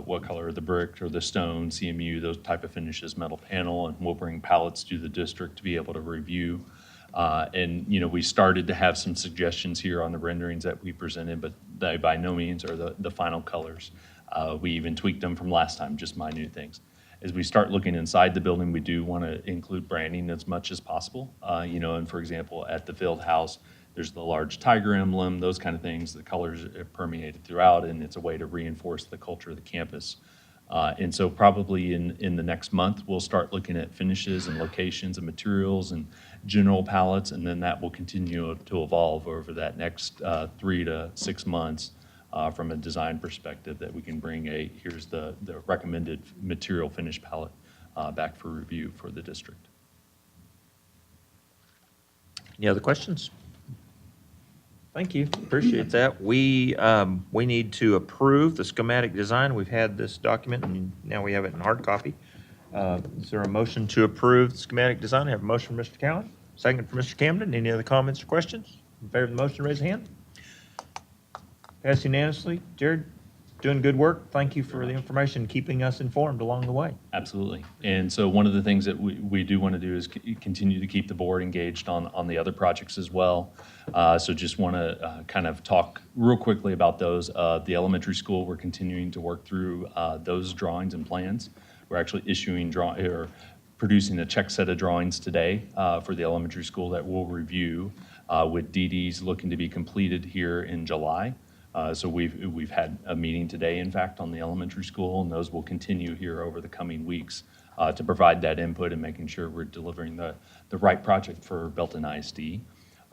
what color of the brick or the stone, CMU, those type of finishes, metal panel, and we'll bring palettes to the district to be able to review. And, we started to have some suggestions here on the renderings that we presented, but they by no means are the final colors. We even tweaked them from last time, just minute things. As we start looking inside the building, we do want to include branding as much as possible. And for example, at the field house, there's the large tiger emblem, those kind of things. The colors are permeated throughout, and it's a way to reinforce the culture of the campus. And so probably in the next month, we'll start looking at finishes and locations and materials and general palettes, and then that will continue to evolve over that next 3 to 6 months from a design perspective, that we can bring here's the recommended material finish palette back for review for the district. Any other questions? Thank you, appreciate that. We need to approve the schematic design. We've had this document, and now we have it in hard copy. Is there a motion to approve the schematic design? I have a motion from Mr. Cowan, second from Mr. Camden. Any other comments or questions? In favor of the motion, raise a hand. Passed unanimously. Jared, doing good work. Thank you for the information, keeping us informed along the way. Absolutely. And so one of the things that we do want to do is continue to keep the board engaged on the other projects as well. So just want to kind of talk real quickly about those. The elementary school, we're continuing to work through those drawings and plans. We're actually issuing producing a check set of drawings today for the elementary school that we'll review with DDs looking to be completed here in July. So we've had a meeting today, in fact, on the elementary school, and those will continue here over the coming weeks to provide that input and making sure we're delivering the right project for Belton ISD.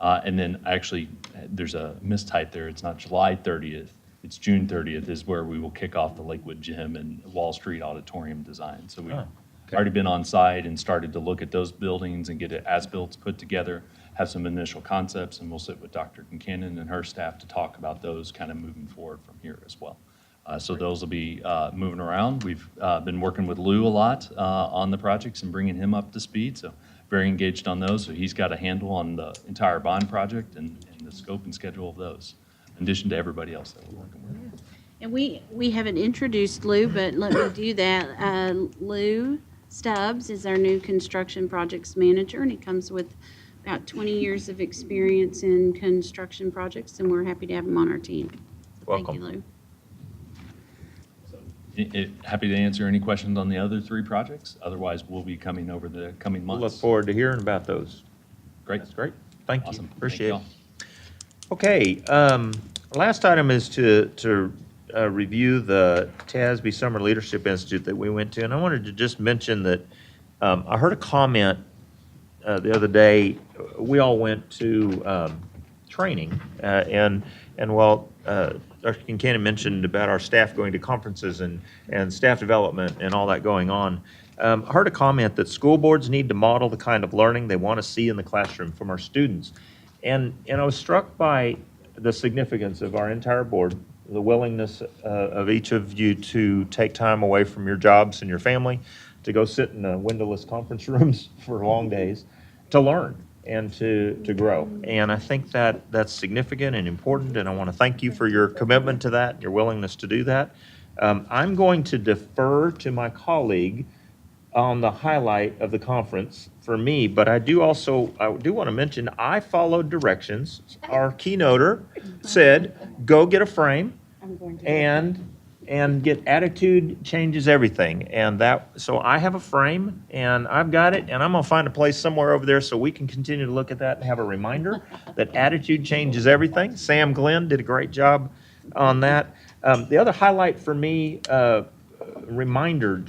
And then actually, there's a mistype there. It's not July 30th. It's June 30th is where we will kick off the Lakewood Gym and Wall Street Auditorium design. So we've already been on site and started to look at those buildings and get it as-built put together, have some initial concepts, and we'll sit with Dr. Kincannon and her staff to talk about those kind of moving forward from here as well. So those will be moving around. We've been working with Lou a lot on the projects and bringing him up to speed, so very engaged on those. So he's got a handle on the entire bond project and the scope and schedule of those, in addition to everybody else that we're working with. And we haven't introduced Lou, but let me do that. Lou Stubbs is our new construction projects manager, and he comes with about 20 years of experience in construction projects, and we're happy to have him on our team. So thank you, Lou. Happy to answer any questions on the other three projects. Otherwise, we'll be coming over the coming We'll months. look forward to hearing about those. Great. That's great. Thank you. Awesome. Appreciate it. Thank Okay, last item is to review the TASB Summer Leadership Institute that we went to, and I wanted to just mention that I heard a comment the other day. We all went to training, and while Dr. Kincannon mentioned about our staff going to conferences and staff development and all that going on, I heard a comment that school boards need to model the kind of learning they want to see in the classroom from our students. And I was struck by the significance of our entire board, the willingness of each of you to take time away from your jobs and your family to go sit in windowless conference rooms for long days to learn and to grow. And I think that that's significant and important, and I want to thank you for your commitment to that, your willingness to do that. I'm going to defer to my colleague on the highlight of the conference for me, but I do want to mention, I followed directions. Our keynoter said, go get a frame and get attitude changes everything. And so I have a frame and I've got it, and I'm gonna find a place somewhere over there so we can continue to look at that and have a reminder that attitude changes everything. Sam Glenn did a great job on that. The other highlight for me, reminder,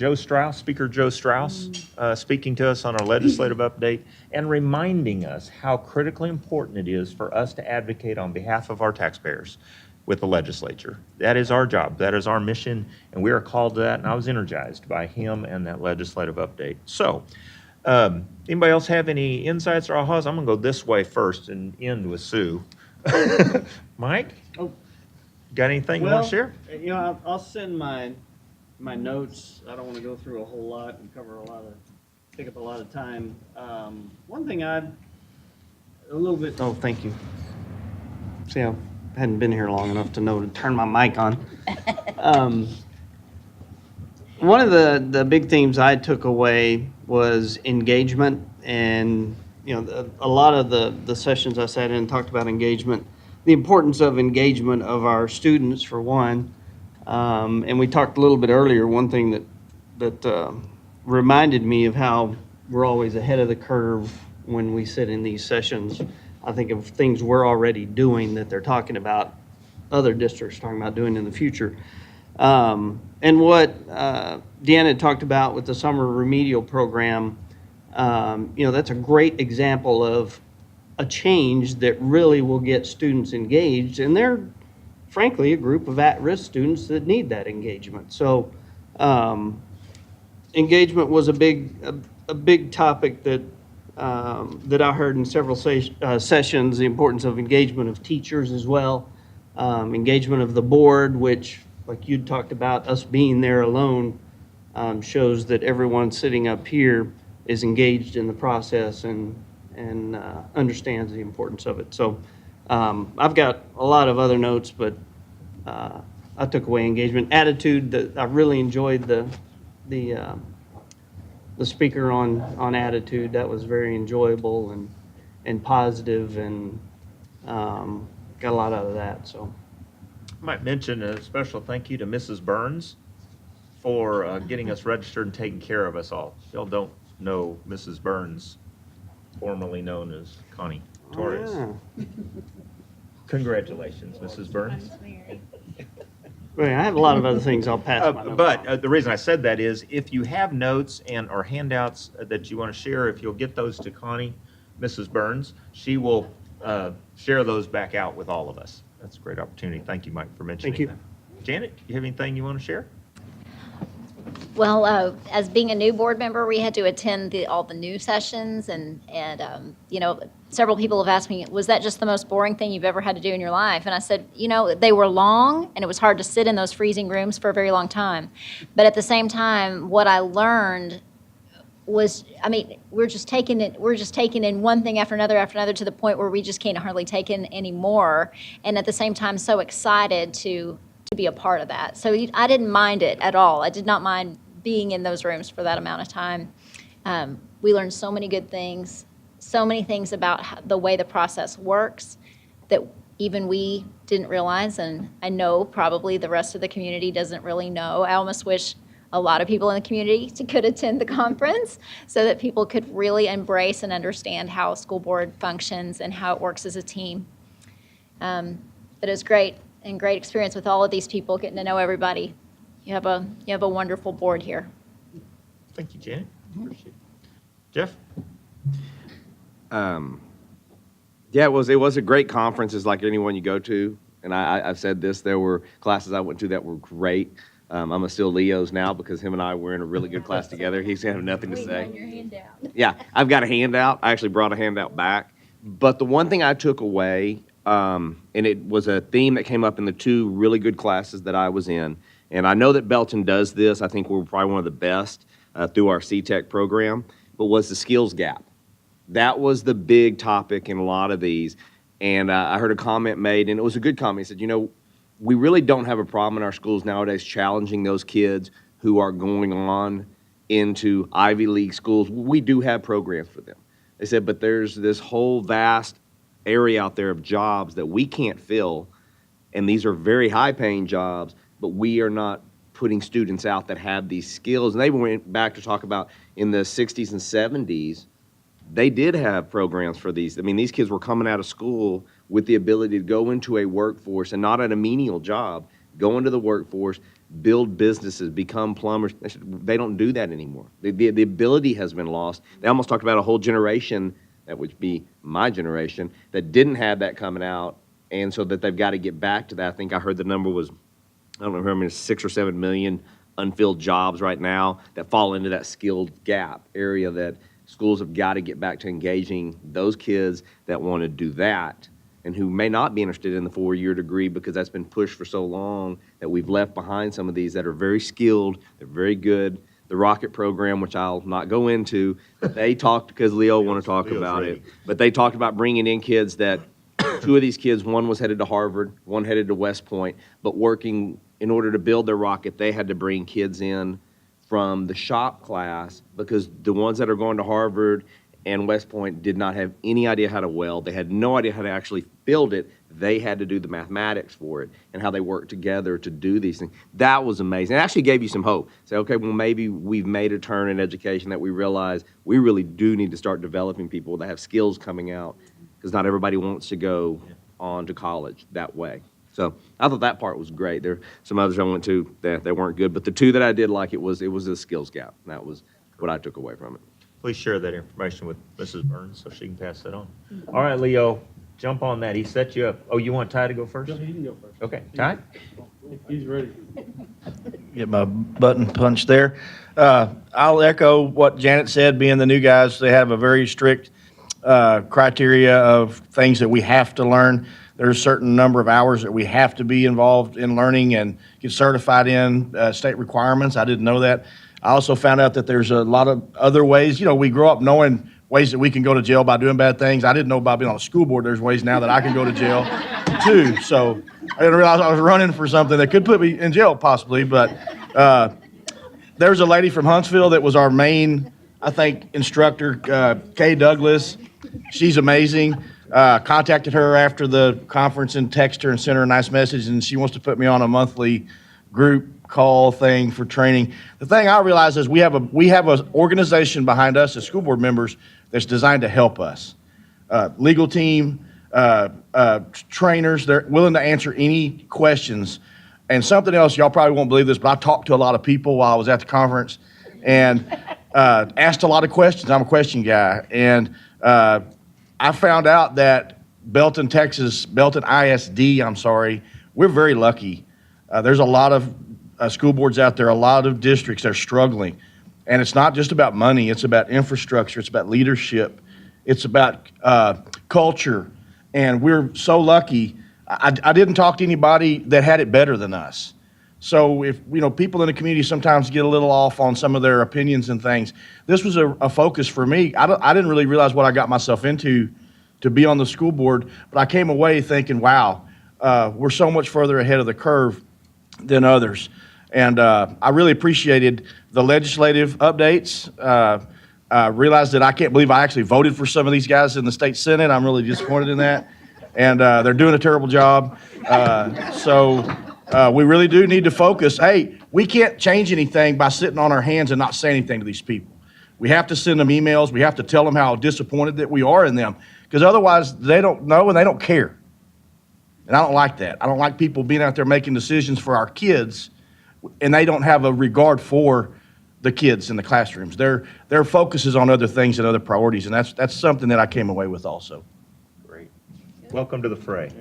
Speaker Joe Strauss, speaking to us on our legislative update and reminding us how critically important it is for us to advocate on behalf of our taxpayers with the legislature. That is our job. That is our mission, and we are called to that, and I was energized by him and that legislative update. So, anybody else have any insights or ahas? I'm gonna go this way first and end with Sue. Mike? Oh. Got anything you want to share? You know, I'll send my notes. I don't want to go through a whole lot and take up a lot of time. One thing oh, thank you. See, I hadn't been here long enough to know to turn my mic on. One of the big themes I took away was engagement, and you know, a lot of the sessions I sat in talked about engagement, the importance of engagement of our students for one. And we talked a little bit earlier, one thing that reminded me of how we're always ahead of the curve when we sit in these sessions. I think of things we're already doing that they're talking about, other districts talking about doing in the future. And what Deanna talked about with the summer remedial program, you know, that's a great example of a change that really will get students engaged, and they're frankly a group of at-risk students that need that engagement. So engagement was a big topic that I heard in several sessions, the importance of engagement of teachers as well, engagement of the board, which, like you talked about, us being there alone shows that everyone sitting up here is engaged in the process and understands the importance of it. So I've got a lot of other notes, but I took away engagement. Attitude, that I really enjoyed the speaker on attitude. That was very enjoyable and positive, and got a lot out of that. So I might mention a special thank you to Mrs. Burns for getting us registered and taking care of us all. Y'all don't know Mrs. Burns, formerly known as Connie Torres. Congratulations, Mrs. Burns. Well, I have a lot of other things I'll pass my notes But on. the reason I said that is if you have notes and or handouts that you want to share, if you'll get those to Connie, Mrs. Burns, she will share those back out with all of us. That's a great opportunity. Thank you, Mike, for mentioning Thank you. that. Janet, you have anything you want to share? Well, as being a new board member, we had to attend all the new sessions, and several people have asked me, was that just the most boring thing you've ever had to do in your life? And I said, they were long, and it was hard to sit in those freezing rooms for a very long time. But at the same time, what I learned was, we're just taking in one thing after another to the point where we just can't hardly take in anymore. And at the same time, so excited to be a part of that. So I didn't mind it at all. I did not mind being in those rooms for that amount of time. We learned so many good things, so many things about the way the process works that even we didn't realize, and I know probably the rest of the community doesn't really know. I almost wish a lot of people in the community could attend the conference so that people could really embrace and understand how a school board functions and how it works as a team. But it was great, and great experience with all of these people, getting to know everybody. You have a wonderful board here. Thank you, Janet. Appreciate it. Jeff? Yeah, it was a great conference. It's like anyone you go to. And I've said this, there were classes I went to that were great. I'm still Leo's now because him and I were in a really good class together. He's going to have nothing to say. Your handout. Yeah, I've got a handout. I actually brought a handout back. But the one thing I took away, and it was a theme that came up in the two really good classes that I was in, and I know that Belton does this. I think we're probably one of the best through our C-Tech program, but was the skills gap. That was the big topic in a lot of these. And I heard a comment made, and it was a good comment. He said, we really don't have a problem in our schools nowadays challenging those kids who are going on into Ivy League schools. We do have programs for them. They said, but there's this whole vast area out there of jobs that we can't fill, and these are very high-paying jobs, but we are not putting students out that have these skills. And they went back to talk about in the 60s and 70s, they did have programs for these. These kids were coming out of school with the ability to go into a workforce and not at a menial job, go into the workforce, build businesses, become plumbers. They don't do that anymore. The ability has been lost. They almost talked about a whole generation, that would be my generation, that didn't have that coming out, and so that they've got to get back to that. I think I heard the number was, I don't remember, 6 or 7 million unfilled jobs right now that fall into that skilled gap area that schools have got to get back to engaging those kids that want to do that and who may not be interested in the 4-year degree because that's been pushed for so long that we've left behind some of these that are very skilled, they're very good. The Rocket program, which I'll not go into, they talked, because Leo want to talk about it, but they talked about bringing in kids that, 2 of these kids, one was headed to Harvard, one headed to West Point, but working in order to build their rocket, they had to bring kids in from the shop class because the ones that are going to Harvard and West Point did not have any idea how to weld. They had no idea how to actually build it. They had to do the mathematics for it and how they work together to do these things. That was amazing. It actually gave you some hope. Say, okay, well, maybe we've made a turn in education that we realize we really do need to start developing people that have skills coming out because not everybody wants to go on to college that way. So I thought that part was great. There are some others I went to that they weren't good, but the 2 that I did like, it was a skills gap. That was what I took away from it. Please share that information with Mrs. Burns so she can pass that on. All right, Leo, jump on that. He set you up. Oh, you want Ty to go first? You can go first. Okay, Ty? He's ready. Get my button punched there. I'll echo what Janet said. Being the new guys, they have a very strict criteria of things that we have to learn. There's a certain number of hours that we have to be involved in learning and get certified in state requirements. I didn't know that. I also found out that there's a lot of other ways. We grow up knowing ways that we can go to jail by doing bad things. I didn't know about being on a school board. There's ways now that I can go to jail too. So I didn't realize I was running for something that could put me in jail possibly. But there's a lady from Huntsville that was our main, I think, instructor, Kay Douglas. She's amazing. Contacted her after the conference and texted her and sent her a nice message, and she wants to put me on a monthly group call thing for training. The thing I realize is we have an organization behind us as school board members that's designed to help us. Legal team, trainers, they're willing to answer any questions. And something else, y'all probably won't believe this, but I talked to a lot of people while I was at the conference and asked a lot of questions. I'm a question guy. And I found out that Belton ISD, we're very lucky. There's a lot of school boards out there, a lot of districts that are struggling. And it's not just about money, it's about infrastructure, it's about leadership, it's about culture. And we're so lucky. I didn't talk to anybody that had it better than us. So if, people in the community sometimes get a little off on some of their opinions and things, this was a focus for me. I didn't really realize what I got myself into to be on the school board, but I came away thinking, wow, we're so much further ahead of the curve than others. And I really appreciated the legislative updates. I realized that I can't believe I actually voted for some of these guys in the state Senate. I'm really disappointed in that. And they're doing a terrible job. So we really do need to focus. Hey, we can't change anything by sitting on our hands and not saying anything to these people. We have to send them emails. We have to tell them how disappointed that we are in them, because otherwise they don't know and they don't care. And I don't like that. I don't like people being out there making decisions for our kids and they don't have a regard for the kids in the classrooms. Their focus is on other things and other priorities, and that's something that I came away with also. Great. Welcome to the fray.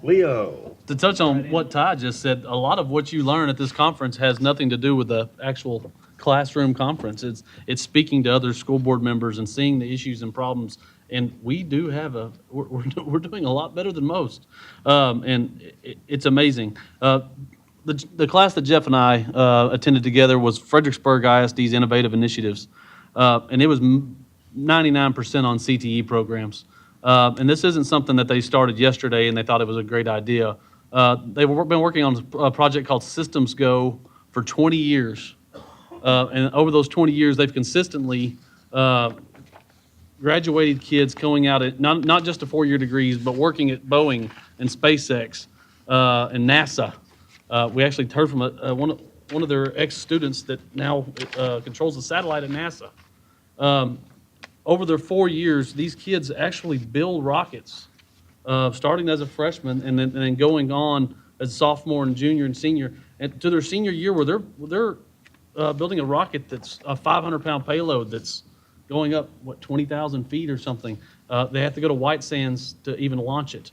Leo. To touch on what Ty just said, a lot of what you learn at this conference has nothing to do with the actual classroom conference. It's speaking to other school board members and seeing the issues and problems. And we do have we're doing a lot better than most. And it's amazing. The class that Jeff and I attended together was Fredericksburg ISD's Innovative Initiatives. And it was 99% on CTE programs. And this isn't something that they started yesterday and they thought it was a great idea. They've been working on a project called Systems Go for 20 years. And over those 20 years, they've consistently graduated kids going out at not just to 4-year degrees, but working at Boeing and SpaceX and NASA. We actually heard from one of their ex-students that now controls the satellite at NASA. Over their 4 years, these kids actually build rockets, starting as a freshman and then going on as sophomore and junior and senior, and to their senior year where they're building a rocket that's a 500-pound payload that's going up, 20,000 feet or something. They have to go to White Sands to even launch it.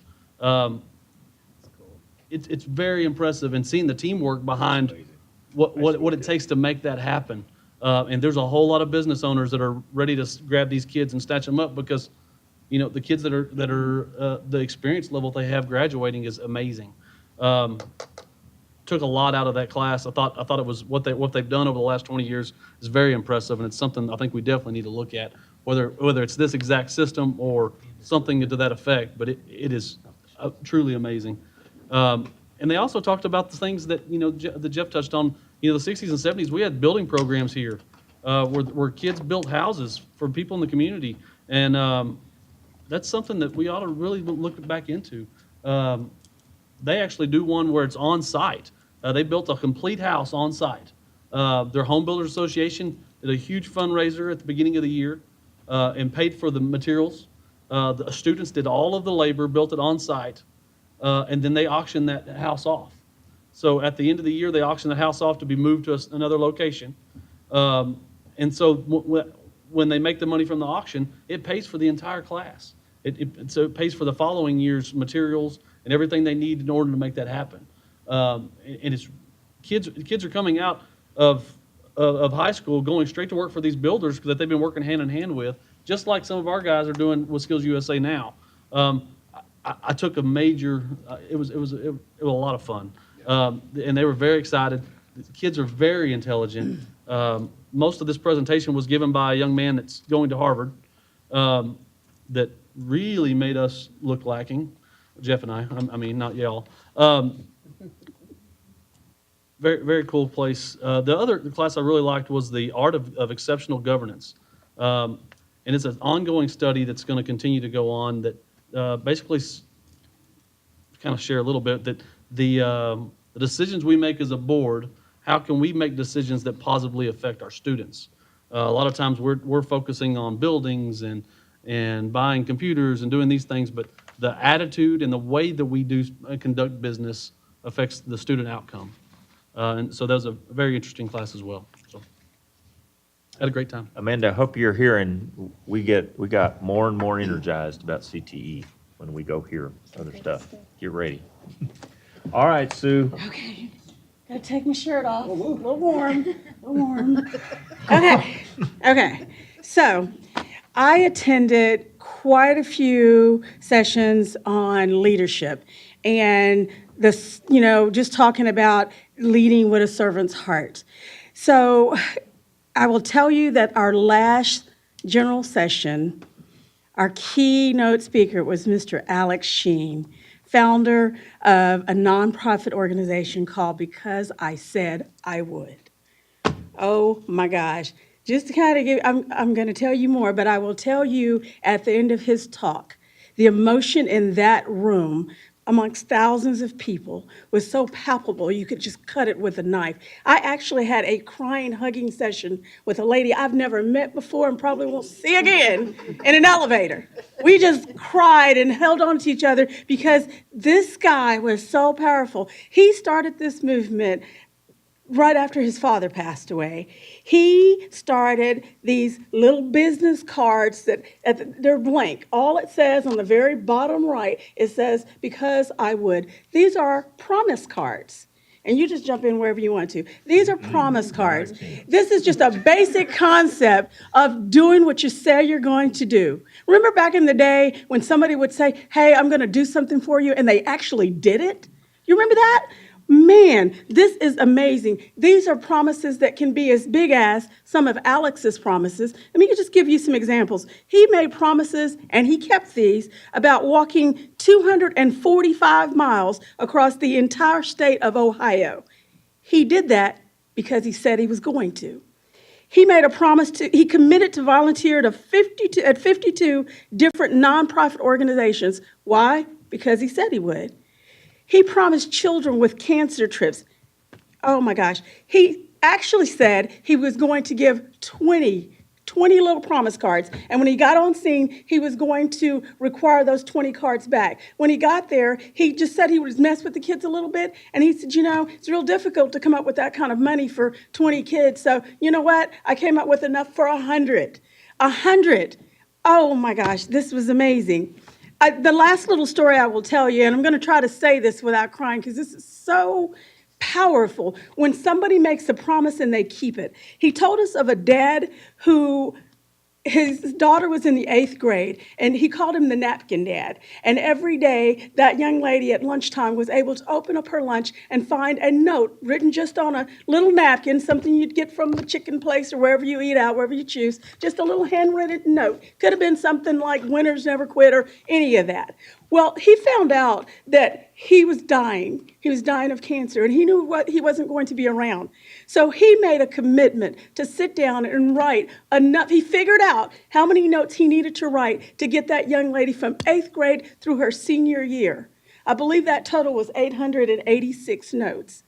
It's very impressive, and seeing the teamwork behind what it takes to make that happen. And there's a whole lot of business owners that are ready to grab these kids and snatch them up because, the kids that are the experience level they have graduating is amazing. Took a lot out of that class. I thought it was what they've done over the last 20 years is very impressive, and it's something I think we definitely need to look at, whether it's this exact system or something to that effect. But it is truly amazing. And they also talked about the things that that Jeff touched on. The 60s and 70s, we had building programs here where kids built houses for people in the community, and that's something that we ought to really look back into. They actually do one where it's on site. They built a complete house on site. Their Home Builders Association did a huge fundraiser at the beginning of the year and paid for the materials. The students did all of the labor, built it on site, and then they auctioned that house off. So at the end of the year, they auctioned the house off to be moved to another location. And so when they make the money from the auction, it pays for the entire class. So it pays for the following year's materials and everything they need in order to make that happen. And it's kids are coming out of high school going straight to work for these builders that they've been working hand in hand with, just like some of our guys are doing with Skills USA now. I took a major. It was a lot of fun, and they were very excited. The kids are very intelligent. Most of this presentation was given by a young man that's going to Harvard, that really made us look lacking. Jeff and I mean, not y'all. Very, very cool place. The other class I really liked was the Art of Exceptional Governance. And it's an ongoing study that's going to continue to go on that basically kind of share a little bit that the The decisions we make as a board, how can we make decisions that positively affect our students? A lot of times we're focusing on buildings and buying computers and doing these things, but the attitude and the way that we do conduct business affects the student outcome. And so that was a very interesting class as well. So had a great time. Amanda, I hope you're hearing, we got more and more energized about CTE when we go hear other stuff. Get ready. All right, Sue. Okay, gotta take my shirt off. A little warm, a little warm. Okay. So I attended quite a few sessions on leadership and this, just talking about leading with a servant's heart. So I will tell you that our last general session, our keynote speaker was Mr. Alex Sheen, founder of a nonprofit organization called Because I Said I Would. Oh my gosh. Just to kind of give, I'm going to tell you more, but I will tell you at the end of his talk, the emotion in that room amongst thousands of people was so palpable you could just cut it with a knife. I actually had a crying, hugging session with a lady I've never met before and probably won't see again in an elevator. We just cried and held on to each other because this guy was so powerful. He started this movement right after his father passed away. He started these little business cards that they're blank. All it says on the very bottom right, it says, because I would. These are promise cards. And you just jump in wherever you want to. These are promise cards. This is just a basic concept of doing what you say you're going to do. Remember back in the day when somebody would say, hey, I'm going to do something for you, and they actually did it? You remember that? Man, this is amazing. These are promises that can be as big as some of Alex's promises. Let me just give you some examples. He made promises, and he kept these, about walking 245 miles across the entire state of Ohio. He did that because he said he was going to. He made a promise he committed to volunteer at 52 different nonprofit organizations. Why? Because he said he would. He promised children with cancer trips. Oh my gosh. He actually said he was going to give 20 little promise cards. And when he got on scene, he was going to require those 20 cards back. When he got there, he just said he would mess with the kids a little bit. And he said, it's real difficult to come up with that kind of money for 20 kids. So you know what? I came up with enough for 100. 100. Oh my gosh, this was amazing. The last little story I will tell you, and I'm going to try to say this without crying because this is so powerful. When somebody makes a promise and they keep it. He told us of a dad who his daughter was in the 8th grade, and he called him the napkin dad. And every day, that young lady at lunchtime was able to open up her lunch and find a note written just on a little napkin, something you'd get from the chicken place or wherever you eat out, wherever you choose, just a little handwritten note. Could have been something like winners never quit or any of that. Well, he found out that he was dying. He was dying of cancer, and he knew he wasn't going to be around. So he made a commitment to sit down and write enough. He figured out how many notes he needed to write to get that young lady from 8th grade through her senior year. I believe that total was 886 notes.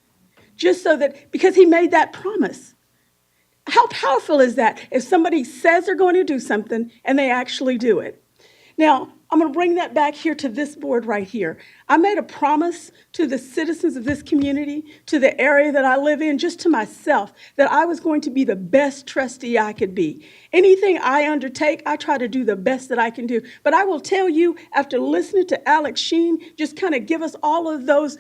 Just so that, because he made that promise. How powerful is that if somebody says they're going to do something and they actually do it? Now, I'm going to bring that back here to this board right here. I made a promise to the citizens of this community, to the area that I live in, just to myself, that I was going to be the best trustee I could be. Anything I undertake, I try to do the best that I can do. But I will tell you, after listening to Alex Sheen just kind of give us all of those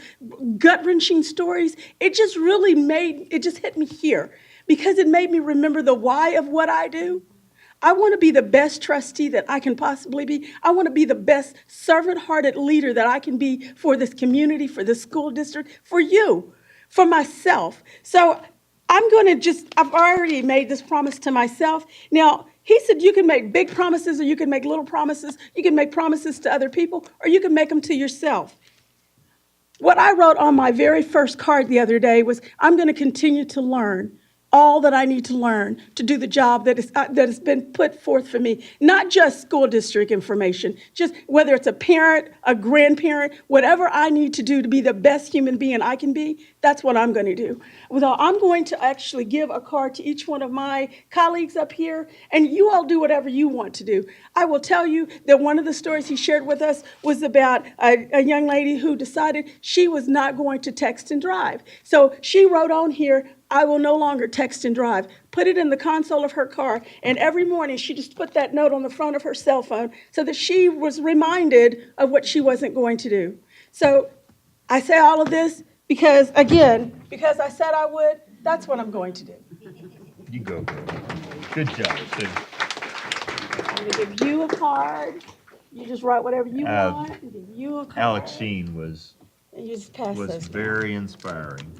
gut-wrenching stories, it just hit me here, because it made me remember the why of what I do. I want to be the best trustee that I can possibly be. I want to be the best servant-hearted leader that I can be for this community, for this school district, for you, for myself. So I've already made this promise to myself. Now, he said you can make big promises or you can make little promises. You can make promises to other people or you can make them to yourself. What I wrote on my very first card the other day was, I'm going to continue to learn all that I need to learn to do the job that has been put forth for me. Not just school district information, just whether it's a parent, a grandparent, whatever I need to do to be the best human being I can be, that's what I'm going to do. Well, I'm going to actually give a card to each one of my colleagues up here, and you all do whatever you want to do. I will tell you that one of the stories he shared with us was about a young lady who decided she was not going to text and drive. So she wrote on here, I will no longer text and drive. Put it in the console of her car, and every morning she just put that note on the front of her cell phone so that she was reminded of what she wasn't going to do. So I say all of this because, again, because I said I would, that's what I'm going to do. You go, girl. Good job, Sue. I'm going to give you a card. You just write whatever you want and give you a card. Alex Sheen was And you just pass those down. very inspiring.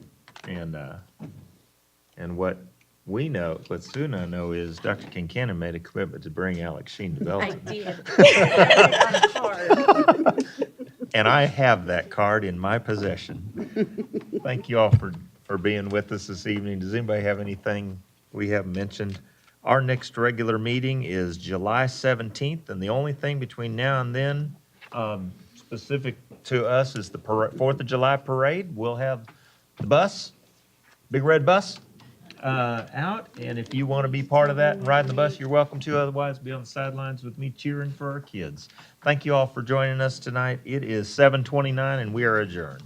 And what we know, what Sue and I know is Dr. Kincannon made a commitment to bring Alex Sheen to Belton. I did. And I have that card in my possession. Thank you all for being with us this evening. Does anybody have anything we haven't mentioned? Our next regular meeting is July 17th, and the only thing between now and then specific to us is the 4th of July parade. We'll have the bus, big red bus, out, and if you want to be part of that and ride the bus, you're welcome to. Otherwise, be on the sidelines with me cheering for our kids. Thank you all for joining us tonight. It is 7:29, and we are adjourned.